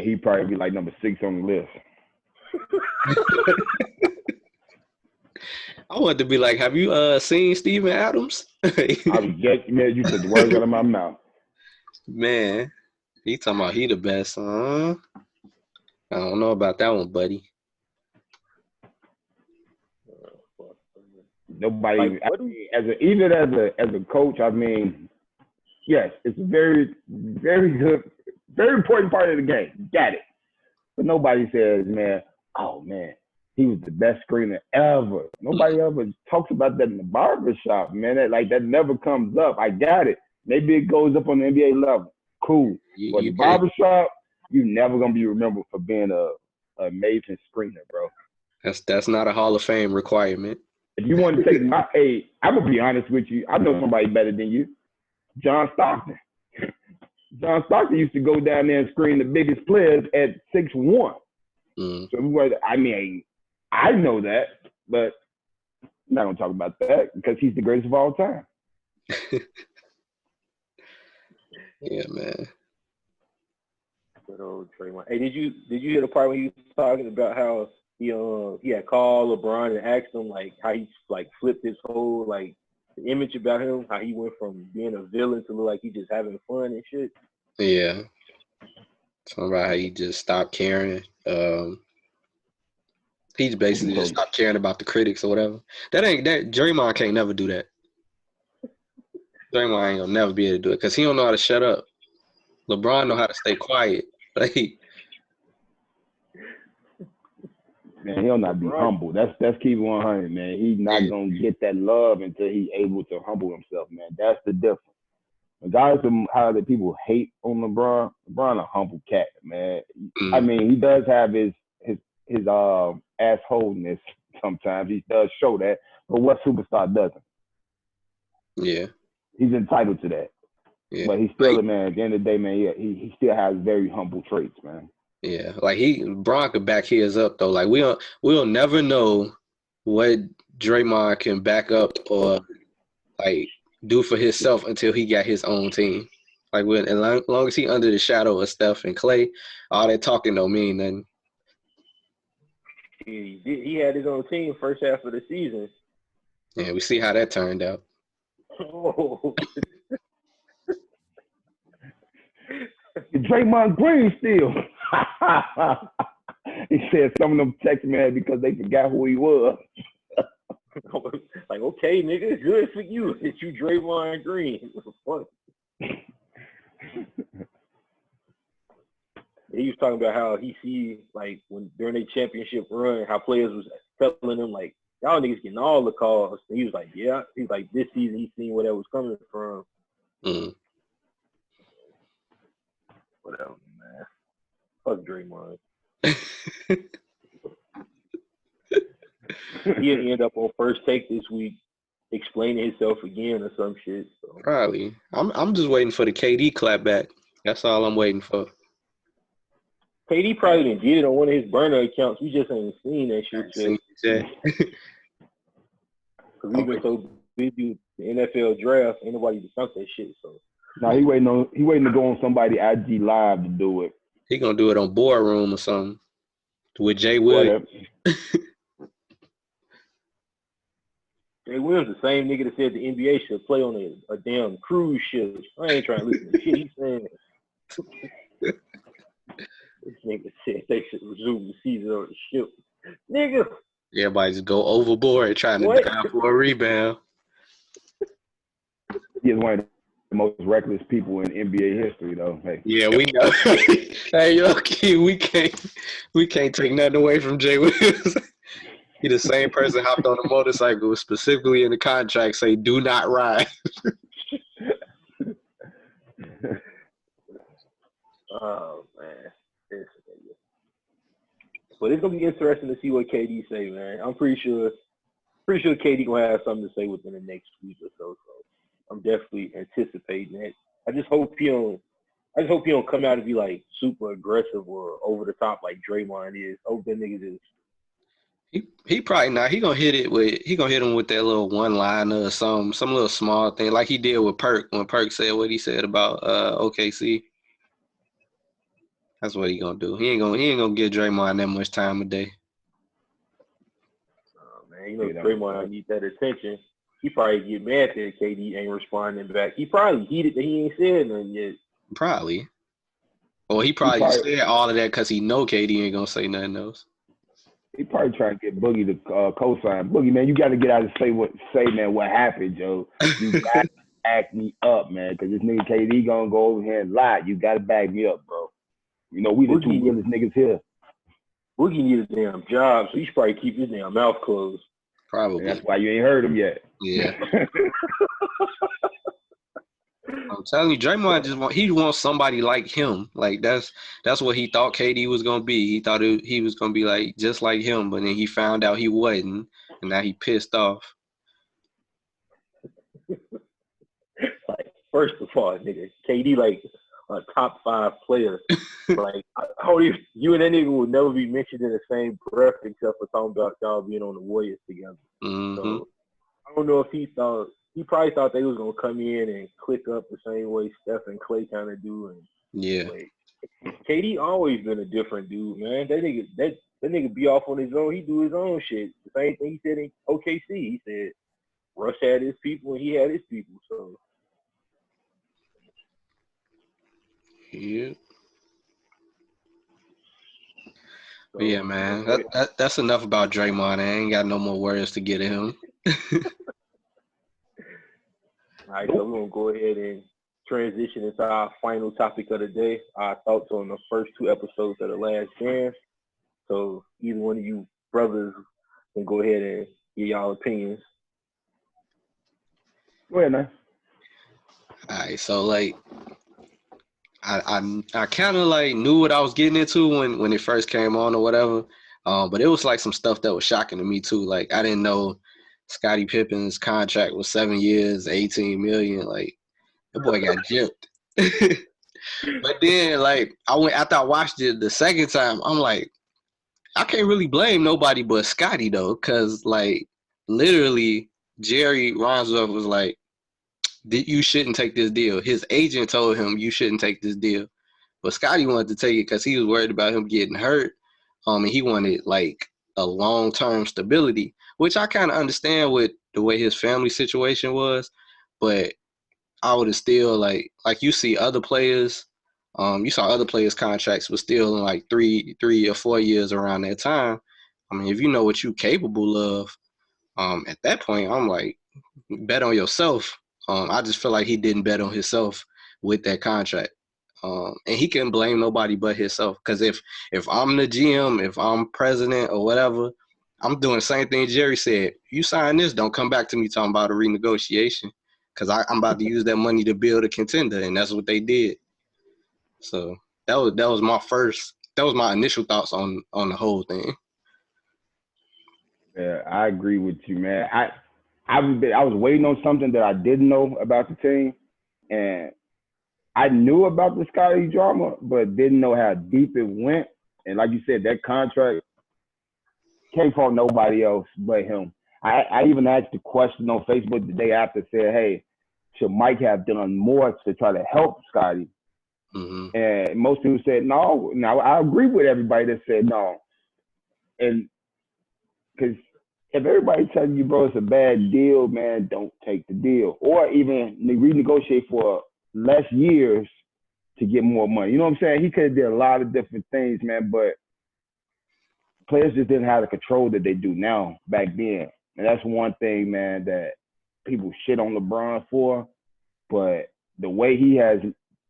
he'd probably be like number 6 on the list. I want to be like, have you seen Steven Adams? I was just, man, you took the words out of my mouth. Man, he talking about he the best, huh? I don't know about that one, buddy. Nobody, Like, even as a coach, I mean, yes, it's a very, very good, very important part of the game. Got it. But nobody says, man, oh man, he was the best screener ever. Nobody ever talks about that in the barbershop, man. That never comes up. I got it. Maybe it goes up on the NBA level. Cool. But the barbershop, you never gonna be remembered for being a amazing screener, bro. That's not a Hall of Fame requirement. If you want to take my, I'm gonna be honest with you. I know somebody better than you. John Stockton. John Stockton used to go down there and screen the biggest players at 6'1". Mm. So I mean, I know that, but I'm not gonna talk about that because he's the greatest of all time. Yeah, man. Good old Draymond. Hey, did you hear the part when he was talking about how he had called LeBron and asked him like how he like flipped his whole like the image about him, how he went from being a villain to look like he just having fun and shit. Yeah. Talking about how he just stopped caring. He's basically just stopped caring about the critics or whatever. That Draymond can't never do that. Draymond ain't gonna never be able to do it because he don't know how to shut up. LeBron know how to stay quiet. Like, man, he'll not be humble. That's keep 100, man. He's not gonna get that love until he's able to humble himself, man. That's the difference. Regardless of how the people hate on LeBron a humble cat, man. I mean, he does have his assholeness sometimes. He does show that, but what superstar doesn't? Yeah. He's entitled to that. Yeah. But he's still a man. At the end of the day, man, he still has very humble traits, man. Yeah. Like Bron could back his up though. Like we'll never know what Draymond can back up or like do for himself until he got his own team. Like as long as he under the shadow of Steph and Clay, all that talking don't mean nothing. He had his own team first half of the season. Yeah, we see how that turned out. Oh. Draymond Green still. He said some of them text man because they forgot who he was. Like, okay, nigga, good for you that you Draymond Green. What the fuck? He was talking about how he see like when during their championship run, how players was telling him like, y'all niggas getting all the calls. And he was like, yeah. He's like, this season he seen where that was coming from. Mm. Whatever, man. Fuck Draymond. He'll end up on First Take this week, explaining himself again or some shit. So. Probably. I'm just waiting for the KD clap back. That's all I'm waiting for. KD probably didn't get it on one of his burner accounts. We just ain't seen that shit yet. Because we've been so busy with the NFL draft, ain't nobody discussed that shit. So. No, he waiting to go on somebody IG Live to do it. He gonna do it on Boardroom or something with Jay Williams. Jay Williams, the same nigga that said the NBA should play on a damn cruise ship. I ain't trying to listen to shit he's saying. This nigga said they should resume the season on the ship. Nigga. Everybody just go overboard trying to dive for a rebound. He's one of the most reckless people in NBA history, though. Hey. Yeah, we know. Hey, okay, we can't take nothing away from Jay Williams. He the same person hopped on a motorcycle, specifically in the contract say, "Do not ride." Oh man, but it's gonna be interesting to see what KD say, man. I'm pretty sure KD gonna have something to say within the next week or so. So I'm definitely anticipating that. I just hope he don't come out and be like super aggressive or over the top like Draymond is. I hope that nigga just He probably not. He gonna hit him with that little one liner or some little small thing like he did with Perk when Perk said what he said about OKC. That's what he gonna do. He ain't gonna give Draymond that much time a day. Man, Draymond need that attention. He probably get mad that KD ain't responding back. He probably heated that he ain't said nothing yet. Probably. Or he probably said all of that because he know KD ain't gonna say nothing else. He probably trying to get Boogie to co-sign. Boogie, man, you got to get out and say, man, what happened, Joe. You got to back me up, man, because this nigga KD going to go over here and lie. You got to back me up, bro. You know, we the two realest niggas here. Boogie need a damn job, so he should probably keep his damn mouth closed. Probably. And that's why you ain't heard him yet. Yeah. I'm telling you, Draymond he wants somebody like him. Like that's what he thought KD was gonna be. He thought he was gonna be like just like him, but then he found out he wasn't, and now he pissed off. Like, first of all, nigga, KD like a top 5 player. Like, you and that nigga will never be mentioned in the same breath except for talking about y'all being on the Warriors together. Mm-hmm. So I don't know if he probably thought they was gonna come in and click up the same way Steph and Clay kind of do. And yeah, like, KD always been a different dude, man. That nigga be off on his own. He do his own shit. The same thing he said in OKC. He said Russ had his people and he had his people. So yeah. But yeah, man. That's enough about Draymond. I ain't got no more words to get at him. All right, so we're going to go ahead and transition into our final topic of the day, our thoughts on the first 2 episodes of The Last Dance. So either one of you brothers can go ahead and give y'all opinions. Go ahead, man. All right, so like I kind of like knew what I was getting into when it first came on or whatever, but it was like some stuff that was shocking to me too. Like I didn't know Scottie Pippen's contract was 7 years, $18 million. Like the boy got gypped. But then like after I watched it the second time, I'm like, I can't really blame nobody but Scottie though, because like literally Jerry Reinsdorf was like, you shouldn't take this deal. His agent told him you shouldn't take this deal, but Scottie wanted to take it because he was worried about him getting hurt. And he wanted like a long-term stability, which I kind of understand with the way his family situation was, but I would have still like you see other players, you saw other players' contracts was still in like 3 or 4 years around that time. I mean, if you know what you're capable of, at that point, I'm like, bet on yourself. I just feel like he didn't bet on himself with that contract. And he couldn't blame nobody but himself. Because if I'm the GM, if I'm president or whatever, I'm doing the same thing Jerry said. You sign this, don't come back to me talking about a renegotiation. Because I'm about to use that money to build a contender, and that's what they did. So that was my initial thoughts on the whole thing. Yeah, I agree with you, man. I was waiting on something that I didn't know about the team, and I knew about the Scottie drama, but didn't know how deep it went. And like you said, that contract can't fault nobody else but him. I even asked the question on Facebook the day after, said, hey, should Mike have done more to try to help Scottie? Mm-hmm. And most people said no. Now, I agree with everybody that said no. And because if everybody's telling you, bro, it's a bad deal, man, don't take the deal. Or even renegotiate for less years to get more money. You know what I'm saying? He could have did a lot of different things, man, but players just didn't have the control that they do now back then. And that's one thing, man, that people shit on LeBron for. But the way he has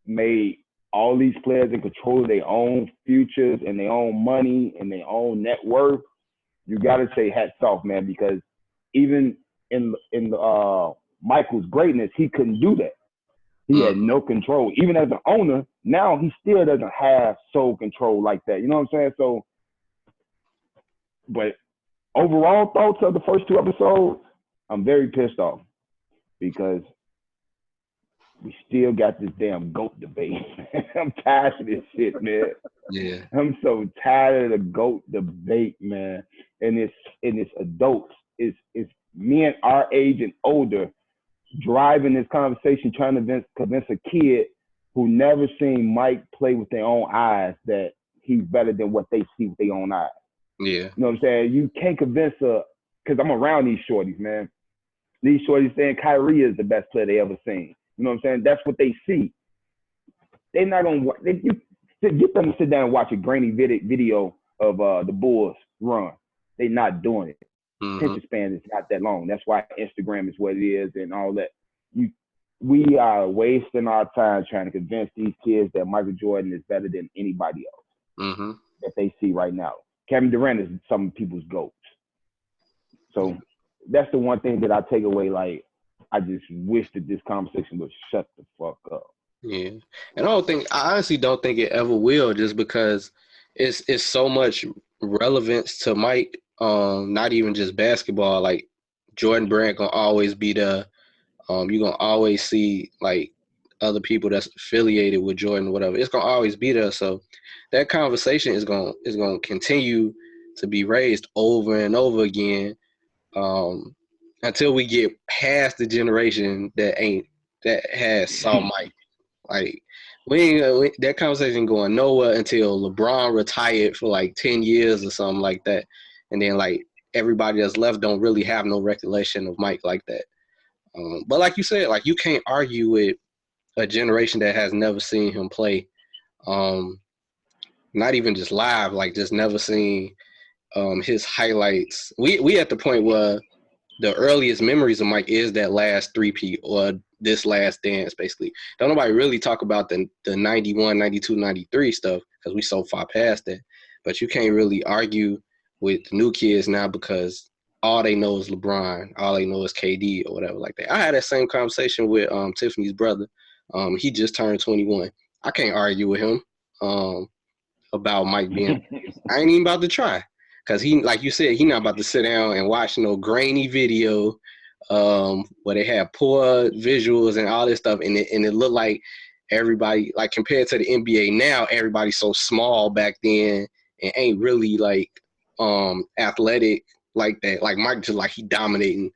made all these players in control of their own futures and their own money and their own net worth, you got to say hats off, man, because even in Michael's greatness, he couldn't do that. He had no control. Even as an owner, now he still doesn't have sole control like that. You know what I'm saying? So, but overall thoughts of the first 2 episodes, I'm very pissed off because we still got this damn GOAT debate. I'm tired of this shit, man. Yeah. I'm so tired of the GOAT debate, man. and it's adults, it's men our age and older driving this conversation, trying to convince a kid who never seen Mike play with their own eyes that he's better than what they see with their own eyes. Yeah. You know what I'm saying? You can't convince because I'm around these shorties, man. These shorties saying Kyrie is the best player they ever seen. You know what I'm saying? That's what they see. They're not going to get them to sit down and watch a grainy video of the Bulls run. They're not doing it. Attention span is not that long. That's why Instagram is what it is and all that. We are wasting our time trying to convince these kids that Michael Jordan is better than anybody else that they see right now. Kevin Durant is some people's GOATs. So that's the one thing that I take away. Like, I just wish that this conversation would shut the fuck up. Yeah, and I honestly don't think it ever will, just because it's so much relevance to Mike. Not even just basketball. Like Jordan Brand gonna always be the. You're gonna always see like other people that's affiliated with Jordan, or whatever. It's gonna always be there. So that conversation is gonna continue to be raised over and over again, until we get past the generation that has saw Mike. Like that conversation going nowhere until LeBron retired for like 10 years or something like that, and then like everybody that's left don't really have no recollection of Mike like that. But like you said, like you can't argue with a generation that has never seen him play, not even just live, like just never seen his highlights. We at the point where the earliest memories of Mike is that last three-peat or this last dance, basically. Don't nobody really talk about the 91, 92, 93 stuff because we so far past that. But you can't really argue with the new kids now because all they know is LeBron, all they know is KD or whatever like that. I had that same conversation with Tiffany's brother. He just turned 21. I can't argue with him about Mike being – I ain't even about to try. Because he, like you said, he not about to sit down and watch no grainy video where they have poor visuals and all this stuff. And it looked like everybody, like compared to the NBA now, everybody's so small back then and ain't really like athletic like that. Like Mike just like he dominating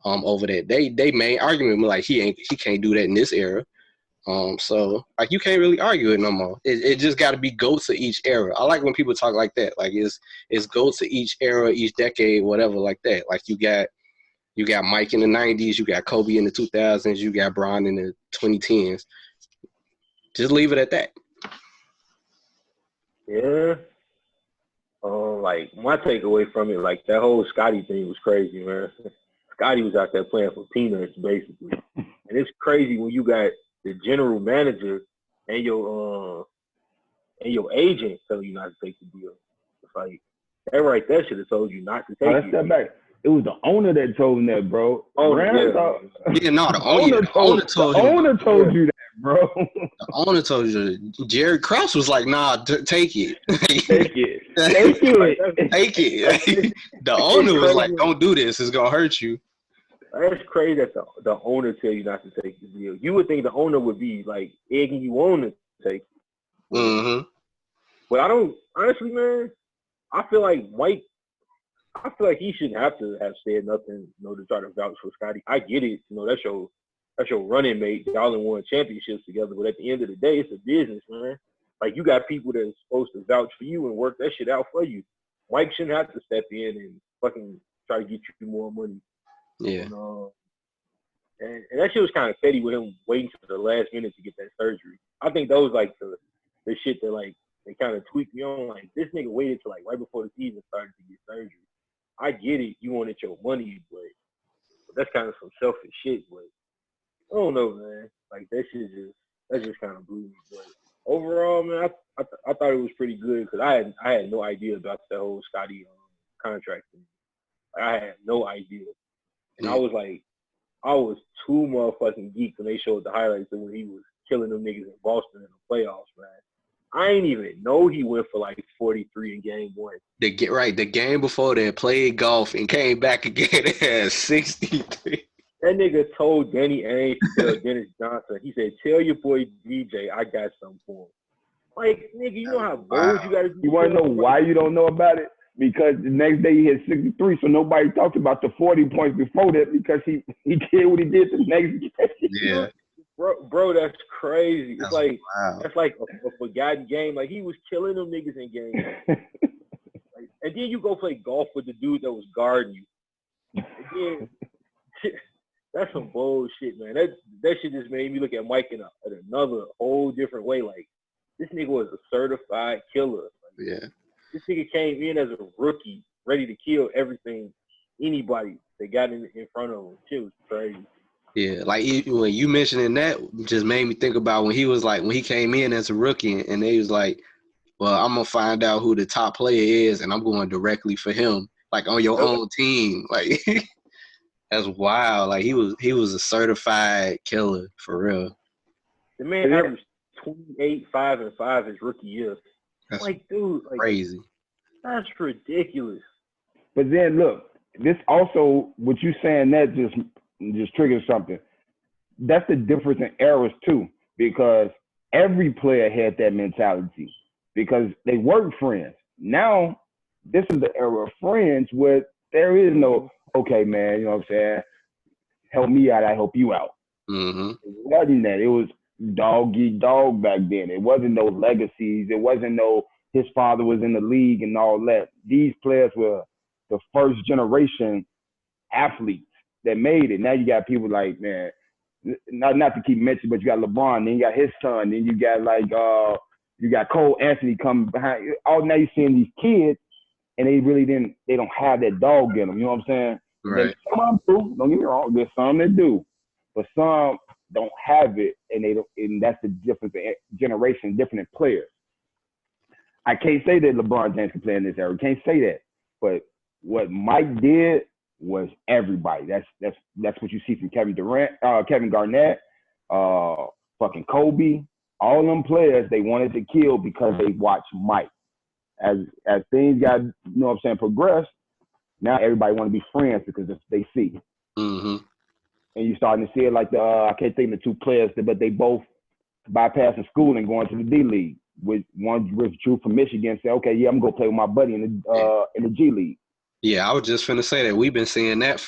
over that. They main argument like he can't do that in this era. So like you can't really argue it no more. It just got to be GOATs of each era. I like when people talk like that. Like it's GOATs of each era, each decade, whatever like that. Like you got Mike in the 90s, you got Kobe in the 2000s, you got Bron in the 2010s. Just leave it at that. Yeah. Like my takeaway from it, like that whole Scotty thing was crazy, man. Scotty was out there playing for peanuts, basically, and it's crazy when you got the general manager and your agent tell you not to take the deal. It's like that right there should have told you not to take it. Step back. It was the owner that told him that, bro. The owner told you that, bro. The owner told you that. Jerry Krause was like, nah, take it. Take it. Take it. The owner was like, don't do this. It's going to hurt you. That's crazy that the owner tell you not to take the deal. You would think the owner would be like egging you on to take it. Mm-hmm. But I don't, honestly, man, I feel like he shouldn't have to have said nothing, to try to vouch for Scotty. I get it. That's your running mate. Y'all in won championships together. But at the end of the day, it's a business, man. Like, you got people that's supposed to vouch for you and work that shit out for you. Mike shouldn't have to step in and fucking try to get you more money. Yeah. And that shit was kind of petty with him waiting to the last minute to get that surgery. I think those like the shit that like they kind of tweaked me on. Like, this nigga waited till like right before the season started to get surgery. I get it, you wanted your money, but that's kind of some selfish shit. But I don't know, man. Like that just kind of blew me. But overall, man, I thought it was pretty good because I had no idea about the whole Scotty contract thing. Like, I had no idea. And I was too motherfucking geeked when they showed the highlights of when he was killing them niggas in Boston in the playoffs, man. I ain't even know he went for like 43 in game one. The game before that, played golf and came back again and had 63. That nigga told Danny Ainge to tell Dennis Johnson, he said, tell your boy DJ I got something for him. Like, nigga, you know how bold you got to be. You want to know why you don't know about it? because the next day he hit 63. So nobody talked about the 40 points before that because he did what he did the next day. Yeah. Bro, that's crazy. It's That's like wild. that's like a forgotten game. Like he was killing them niggas in games. Like, and then you go play golf with the dude that was guarding you. Again, that's some bullshit, man. That shit just made me look at Mike in another whole different way. Like this nigga was a certified killer. Like, Yeah. this nigga came in as a rookie, ready to kill everything, anybody that got in front of him. Shit was crazy. Yeah, like when you mentioning that just made me think about when he came in as a rookie and they was like, well, I'm gonna find out who the top player is and I'm going directly for him, like on your own team. Like that's wild. Like he was a certified killer for real. The man averaged 28, 5, and 5 his rookie year. That's like, dude, like crazy. that's ridiculous. But then look, this also what you saying that just triggers something. That's the difference in eras too, because every player had that mentality because they weren't friends. Now, this is the era of friends where there is no, okay, man, you know what I'm saying? Help me out, I help you out. Mm-hmm. It wasn't that. It was dog eat dog back then. It wasn't no legacies. It wasn't no his father was in the league and all that. These players were the first generation athletes that made it. Now you got people like, man, not to keep mentioning, but you got LeBron, then you got his son, then you got like you got Cole Anthony coming behind. All now you're seeing these kids, and they don't have that dog in them. You know what I'm saying? Right. Some of them do. Don't get me wrong. There's some that do, but some don't have it, and they don't. And that's the difference in generation, different in players. I can't say that LeBron James can play in this era. Can't say that. But what Mike did was everybody. That's what you see from Kevin Durant, Kevin Garnett, fucking Kobe. All them players they wanted to kill because they watched Mike. As things got, you know what I'm saying, progressed, now everybody want to be friends because they see. Mm-hmm. And you're starting to see it like I can't think of the two players, but they both bypassing school and going to the D League. With one withdrew from Michigan and said, okay, yeah, I'm gonna go play with my buddy in the G League. Yeah, I was just finna say that we've been seeing that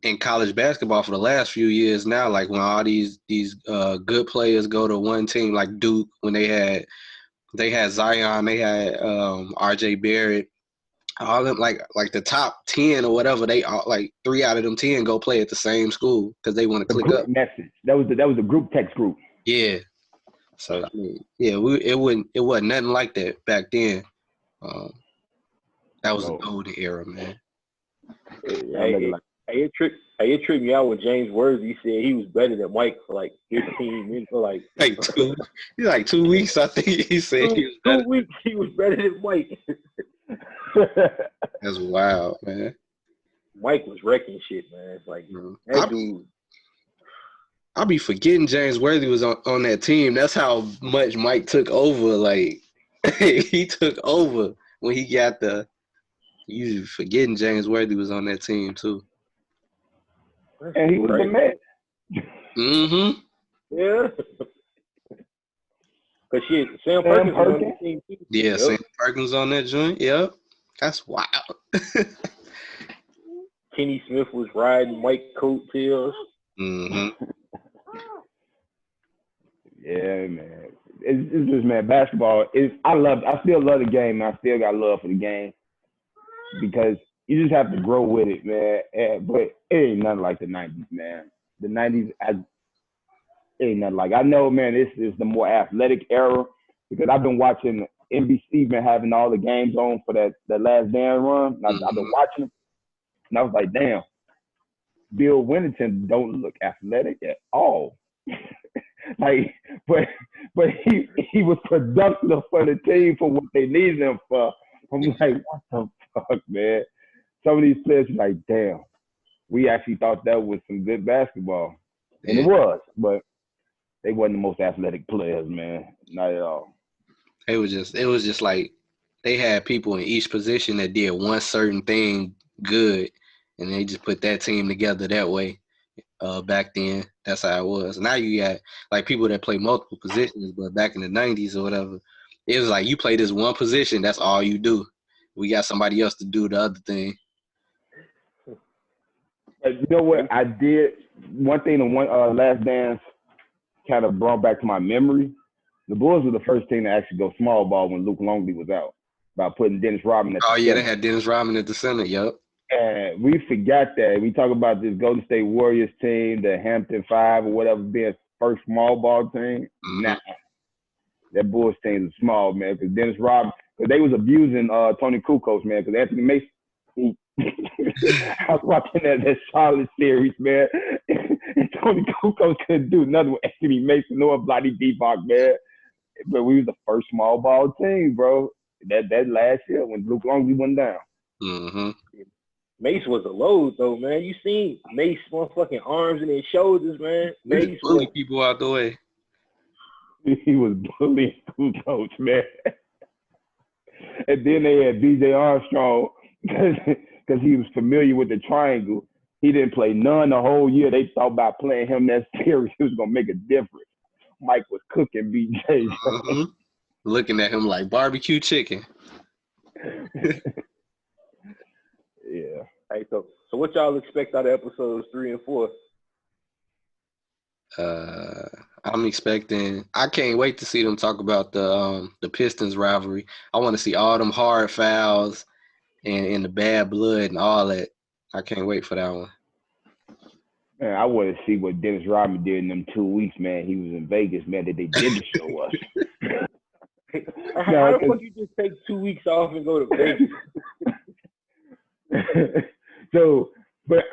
in college basketball for the last few years now. Like when all these good players go to one team, like Duke, when they had Zion, they had R.J. Barrett, all them like the top 10 or whatever. They all, like 3 out of them 10 go play at the same school because they want to click up. Message. That was the group text group. Yeah. So yeah, it wasn't nothing like that back then. That was a golden era, man. It tripped me out when James Worthy said he was better than Mike for like 15 minutes or like 2 weeks. I think he said he was better. 2 weeks he was better than Mike. That's wild, man. Mike was wrecking shit, man. It's like that dude. I'll be forgetting James Worthy was on that team. That's how much Mike took over. Like he took over when he got you forgetting James Worthy was on that team too. And he was the man. Mm-hmm. Yeah. Cause shit, Sam Perkins was on that team too. Yeah, yep. Sam Perkins on that joint. Yep. That's wild. Kenny Smith was riding Mike coattails. Mm-hmm. Yeah, man. It's just, man, basketball is. I still love the game, man. I still got love for the game because you just have to grow with it, man. But it ain't nothing like the 90s, man. The 90s, it ain't nothing like. I know, man, this is the more athletic era because I've been watching NBC, been having all the games on for that Last Dance run. I've been watching them, and I was like, damn, Bill Winnington don't look athletic at all. Like, but he was productive for the team for what they needed him for. I'm like, what the fuck, man? Some of these players are like, damn, we actually thought that was some good basketball. And it was, but they wasn't the most athletic players, man. Not at all. It was just like they had people in each position that did one certain thing good, and they just put that team together that way. Back then, that's how it was. Now you got like people that play multiple positions, but back in the 90s or whatever, it was like you play this one position, that's all you do. we got somebody else to do the other thing. You know what I did? One thing, the Last Dance kind of brought back to my memory. The Bulls were the first team to actually go small ball when Luke Longley was out, by putting Dennis Rodman at the Oh, yeah, center. they had Dennis Rodman at the center, yep. And we forgot that. We talk about this Golden State Warriors team, the Hampton Five or whatever, being first small ball team. Mm-hmm. Nah, that Bulls team is small, man. Because Dennis Rodman, because they was abusing Tony Kukoc, man. Because Anthony Mason, I was watching that Charlotte series, man. And Tony Kukoc couldn't do nothing with Anthony Mason nor Bloody Divac, man. But we was the first small ball team, bro. That last year when Luke Longley went down. Mm-hmm. Mace was a load, though, man. You seen Mace motherfucking arms and his shoulders, man. Mace bully people out the way. He was bullying Kukoc, man. And then they had B.J. Armstrong because he was familiar with the triangle. He didn't play none the whole year. They thought about playing him that series. He was going to make a difference. Mike was cooking B.J. Mm-hmm. Looking at him like barbecue chicken. Yeah. Hey, so what y'all expect out of episodes 3 and 4? I'm expecting. I can't wait to see them talk about the Pistons rivalry. I want to see all them hard fouls and the bad blood and all that. I can't wait for that one. Man, I want to see what Dennis Rodman did in them 2 weeks, man. He was in Vegas, man, that they didn't show us. How the fuck you just take 2 weeks off and go to Vegas? So, but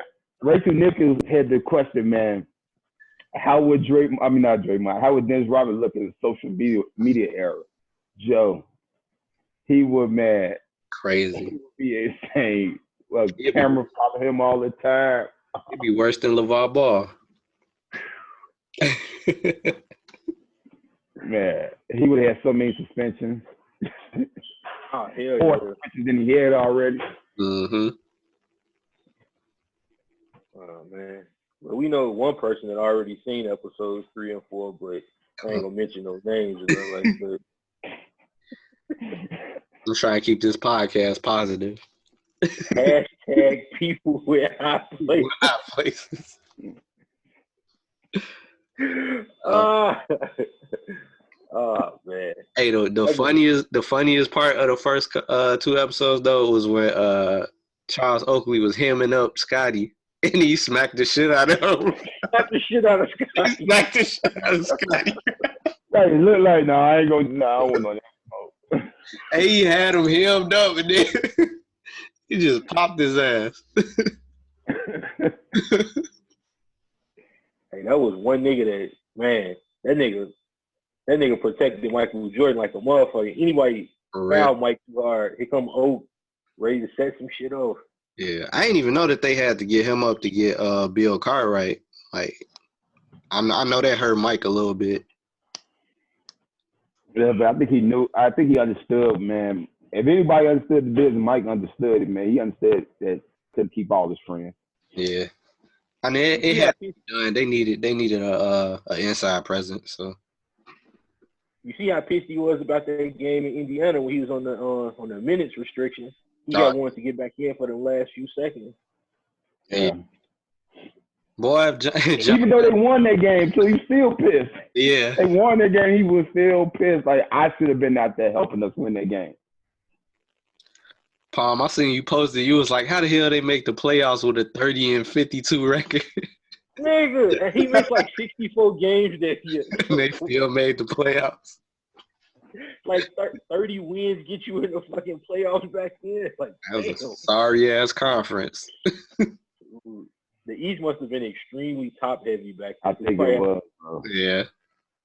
Rachel Nichols had the question, man. How would how would Dennis Rodman look in the social media era? Joe, he would, man. Crazy. He would be insane. Well, camera follow him all the time. It'd be worse than LeVar Ball. Man, he would have so many suspensions. Oh, hell More yeah. suspensions than he had already. Mm-hmm. Oh, man. Well, we know one person that already seen episodes 3 and 4, but I ain't gonna mention those names or nothing like that. I'm trying to keep this podcast positive. Hashtag people with high places. High places. Oh man. Hey, the funniest part of the first 2 episodes though was when Charles Oakley was hemming up Scotty and he smacked the shit out of him. Smacked the shit out of Scotty. He smacked the shit out of Scotty. Like, it looked like, I ain't gonna, I don't want no smoke. Hey, he had him hemmed up and then he just popped his ass. Hey, that was one nigga that, man, that nigga protected Michael Jordan like a motherfucker. Anybody foul Mike too hard, here come Oak, ready to set some shit off. Yeah, I didn't even know that they had to get him up to get Bill Cartwright. Like, I know that hurt Mike a little bit. Yeah, but I think he knew. I think he understood, man. If anybody understood the business, Mike understood it, man. He understood that couldn't keep all his friends. Yeah, I mean it had to be done. They needed a inside presence. So you see how pissed he was about that game in Indiana when he was on the minutes restriction. He got wanted to get back in for the last few seconds. Yeah. Boy, even though they won that game, so he's still pissed. Yeah. They won that game, he was still pissed. Like, I should have been out there helping us win that game. Palm, I seen you posted. You was like, how the hell they make the playoffs with a 30-52 record? Nigga, and he missed like 64 games that year. They still made the playoffs. Like 30 wins get you in the fucking playoffs back then. Like, that was a sorry-ass conference. The East must have been extremely top-heavy back I then. think it was. Yeah.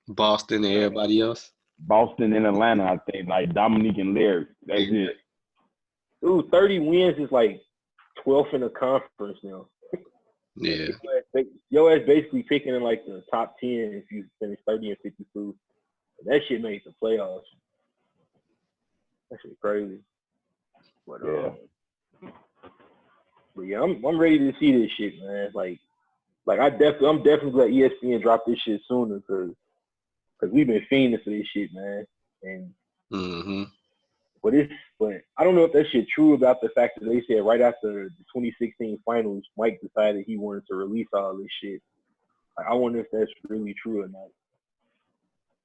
Boston and everybody else. Boston and Atlanta, I think, like Dominique and Larry. That's it. Dude, 30 wins is like 12th in the conference now. Yeah. Your ass basically picking in like the top 10 if you finish 30-52. That shit made the playoffs. That shit crazy. But yeah, I'm ready to see this shit, man. Like I'm definitely glad ESPN dropped this shit sooner because we've been fiending for this shit, man. And But I don't know if that shit true about the fact that they said right after the 2016 finals, Mike decided he wanted to release all this shit. Like, I wonder if that's really true or not.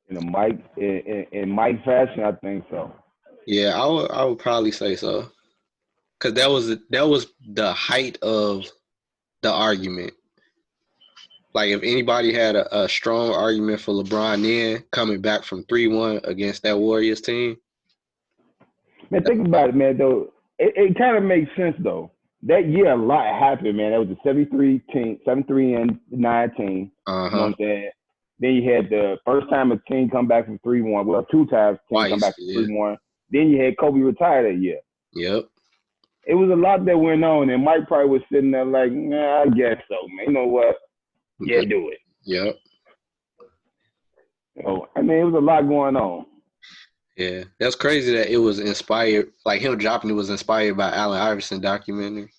In Mike fashion, I think so. Yeah, I would probably say so. Cause that was the height of the argument. Like if anybody had a strong argument for LeBron then coming back from 3-1 against that Warriors team. Man, think about it, man, though. It kind of makes sense, though. That year, a lot happened, man. That was the 73 team, 73 and 19. You know what I'm saying? Then you had the first time a team come back from 3-1. Well, two times a team come back from 3-1. Then you had Kobe retire that year. Yep. It was a lot that went on, and Mike probably was sitting there like, nah, I guess so, man. You know what? Yeah, do it. Yep. So, I mean, it was a lot going on. Yeah, that's crazy that it was inspired. Like him dropping it was inspired by Allen Iverson documentary.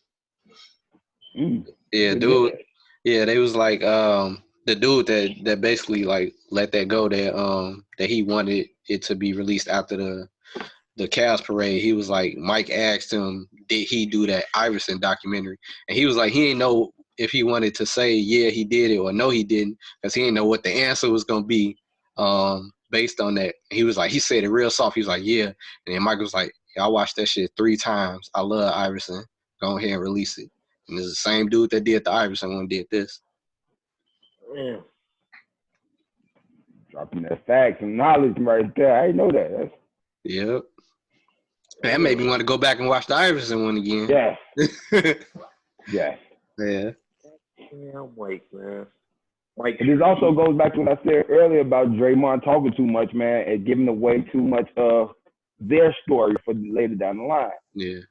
Yeah, dude. Yeah, they was like the dude that basically like let that go that he wanted it to be released after the Cavs parade. He was like, Mike asked him, did he do that Iverson documentary? And he was like, he didn't know if he wanted to say yeah he did it or no he didn't, because he didn't know what the answer was gonna be. Based on that, he was like, he said it real soft. He was like, yeah. And then Mike was like, yeah, I watched that shit 3 times. I love Iverson. Go ahead and release it. And it's the same dude that did the Iverson one did this. Yeah. Dropping that facts and knowledge right there. I didn't know that. Yep. That made me want to go back and watch the Iverson one again. Yes. Yes. Yeah. Yeah, I'm Mike, man. Mike. And this also goes back to what I said earlier about Draymond talking too much, man, and giving away too much of their story for later down the line. Yeah. You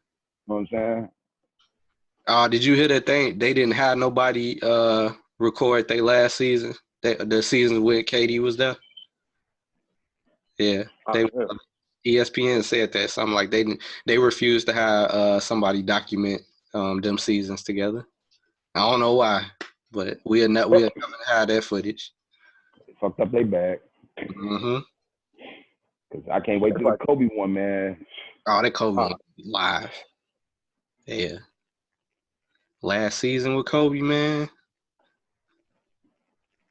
know what I'm saying? Did you hear that thing? They didn't have nobody record their last season. The season when KD was there. Yeah. ESPN said that something like they refused to have somebody document them seasons together. I don't know why, but we'll never have that footage. Fucked up their bag. Mm-hmm. Cause I can't wait till the Kobe one, man. Oh, that Kobe one live. Yeah. Last season with Kobe, man.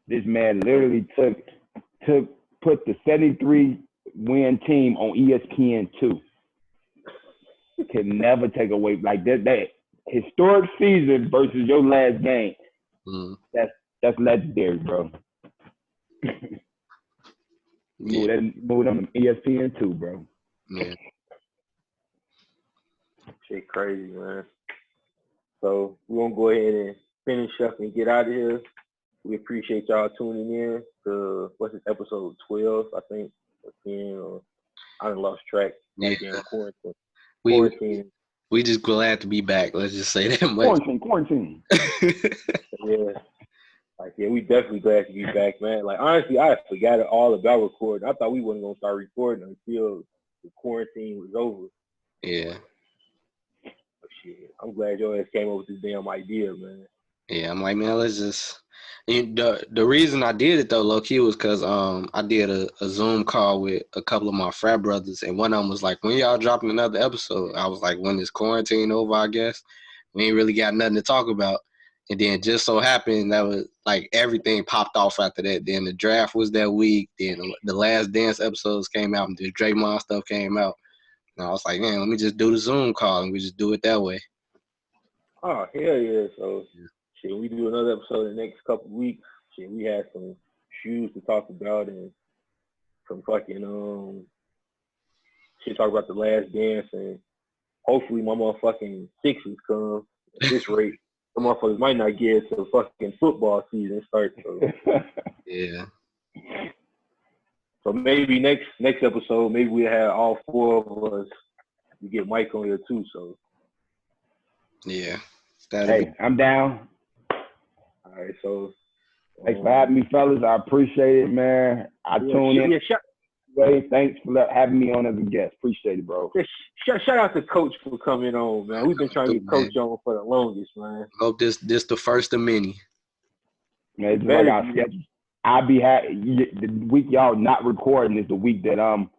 This man literally put the 73 win team on ESPN2. Can never take away like that historic season versus your last game. That's legendary, bro. Move on ESPN2, bro. Yeah. Shit crazy, man. So we're gonna go ahead and finish up and get out of here. We appreciate y'all tuning in to episode 12, I think, or 10, or I done lost track. Yeah. Quarantine. We just glad to be back. Let's just say that much. Quarantine. Yeah. Like, yeah, we definitely glad to be back, man. Like, honestly, I forgot all about recording. I thought we wasn't gonna start recording until the quarantine was over. Yeah. But shit, I'm glad your ass came up with this damn idea, man. Yeah, I'm like, man, let's just. The reason I did it though, low key, was because I did a Zoom call with a couple of my frat brothers, and one of them was like, "When y'all dropping another episode?" I was like, "When is quarantine over? I guess we ain't really got nothing to talk about." And then just so happened that was like everything popped off after that. Then the draft was that week. Then the Last Dance episodes came out, and the Draymond stuff came out. And I was like, man, let me just do the Zoom call, and we just do it that way. Oh, hell yeah. So, shit, we do another episode in the next couple of weeks. Shit, we had some shoes to talk about and some fucking, talk about the Last Dance, and hopefully my motherfucking Sixers come at this rate. The motherfuckers might not get to fucking football season start. So. Yeah. So maybe next episode, maybe we'll have all 4 of us. We get Mike on here too, so. Yeah. I'm down. All right, so. Thanks for having me, fellas. I appreciate it, man. Tune in. Thanks for having me on as a guest. Appreciate it, bro. Shout out to Coach for coming on, man. We've been trying to get Coach on for the longest, man. Hope this the first of many. Man, it's like our schedule. I'll be happy. The week y'all not recording is the week that I'm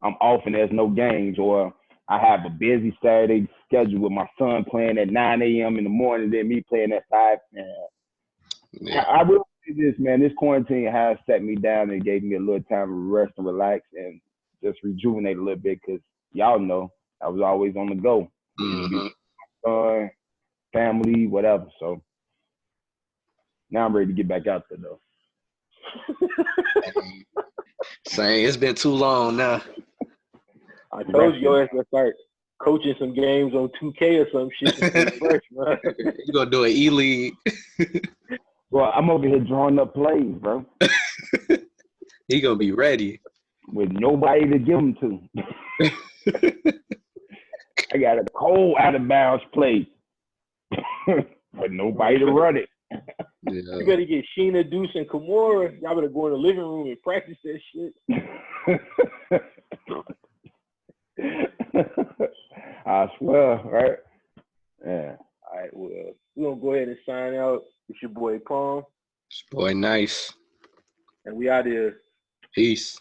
off and there's no games, or I have a busy Saturday schedule with my son playing at 9 a.m. in the morning, then me playing at 5. Yeah. I will say this, man. This quarantine has set me down and gave me a little time to rest and relax and just rejuvenate a little bit because y'all know I was always on the go. It'll be son, family, whatever. So now I'm ready to get back out there, though. Saying it's been too long now. I told you, your ass gonna start coaching some games on 2K or some shit to stay fresh, man. You gonna do an E-League? Well, I'm over here drawing up plays, bro. He gonna be ready with nobody to give them to. I got a cold out of bounds play, but nobody to run it. Yeah. You better get Sheena, Deuce, and Kimura. Y'all better go in the living room and practice that shit. I swear, right? Yeah. All right, well, we're going to go ahead and sign out. It's your boy, Palm. Boy, nice. And we out here. Peace.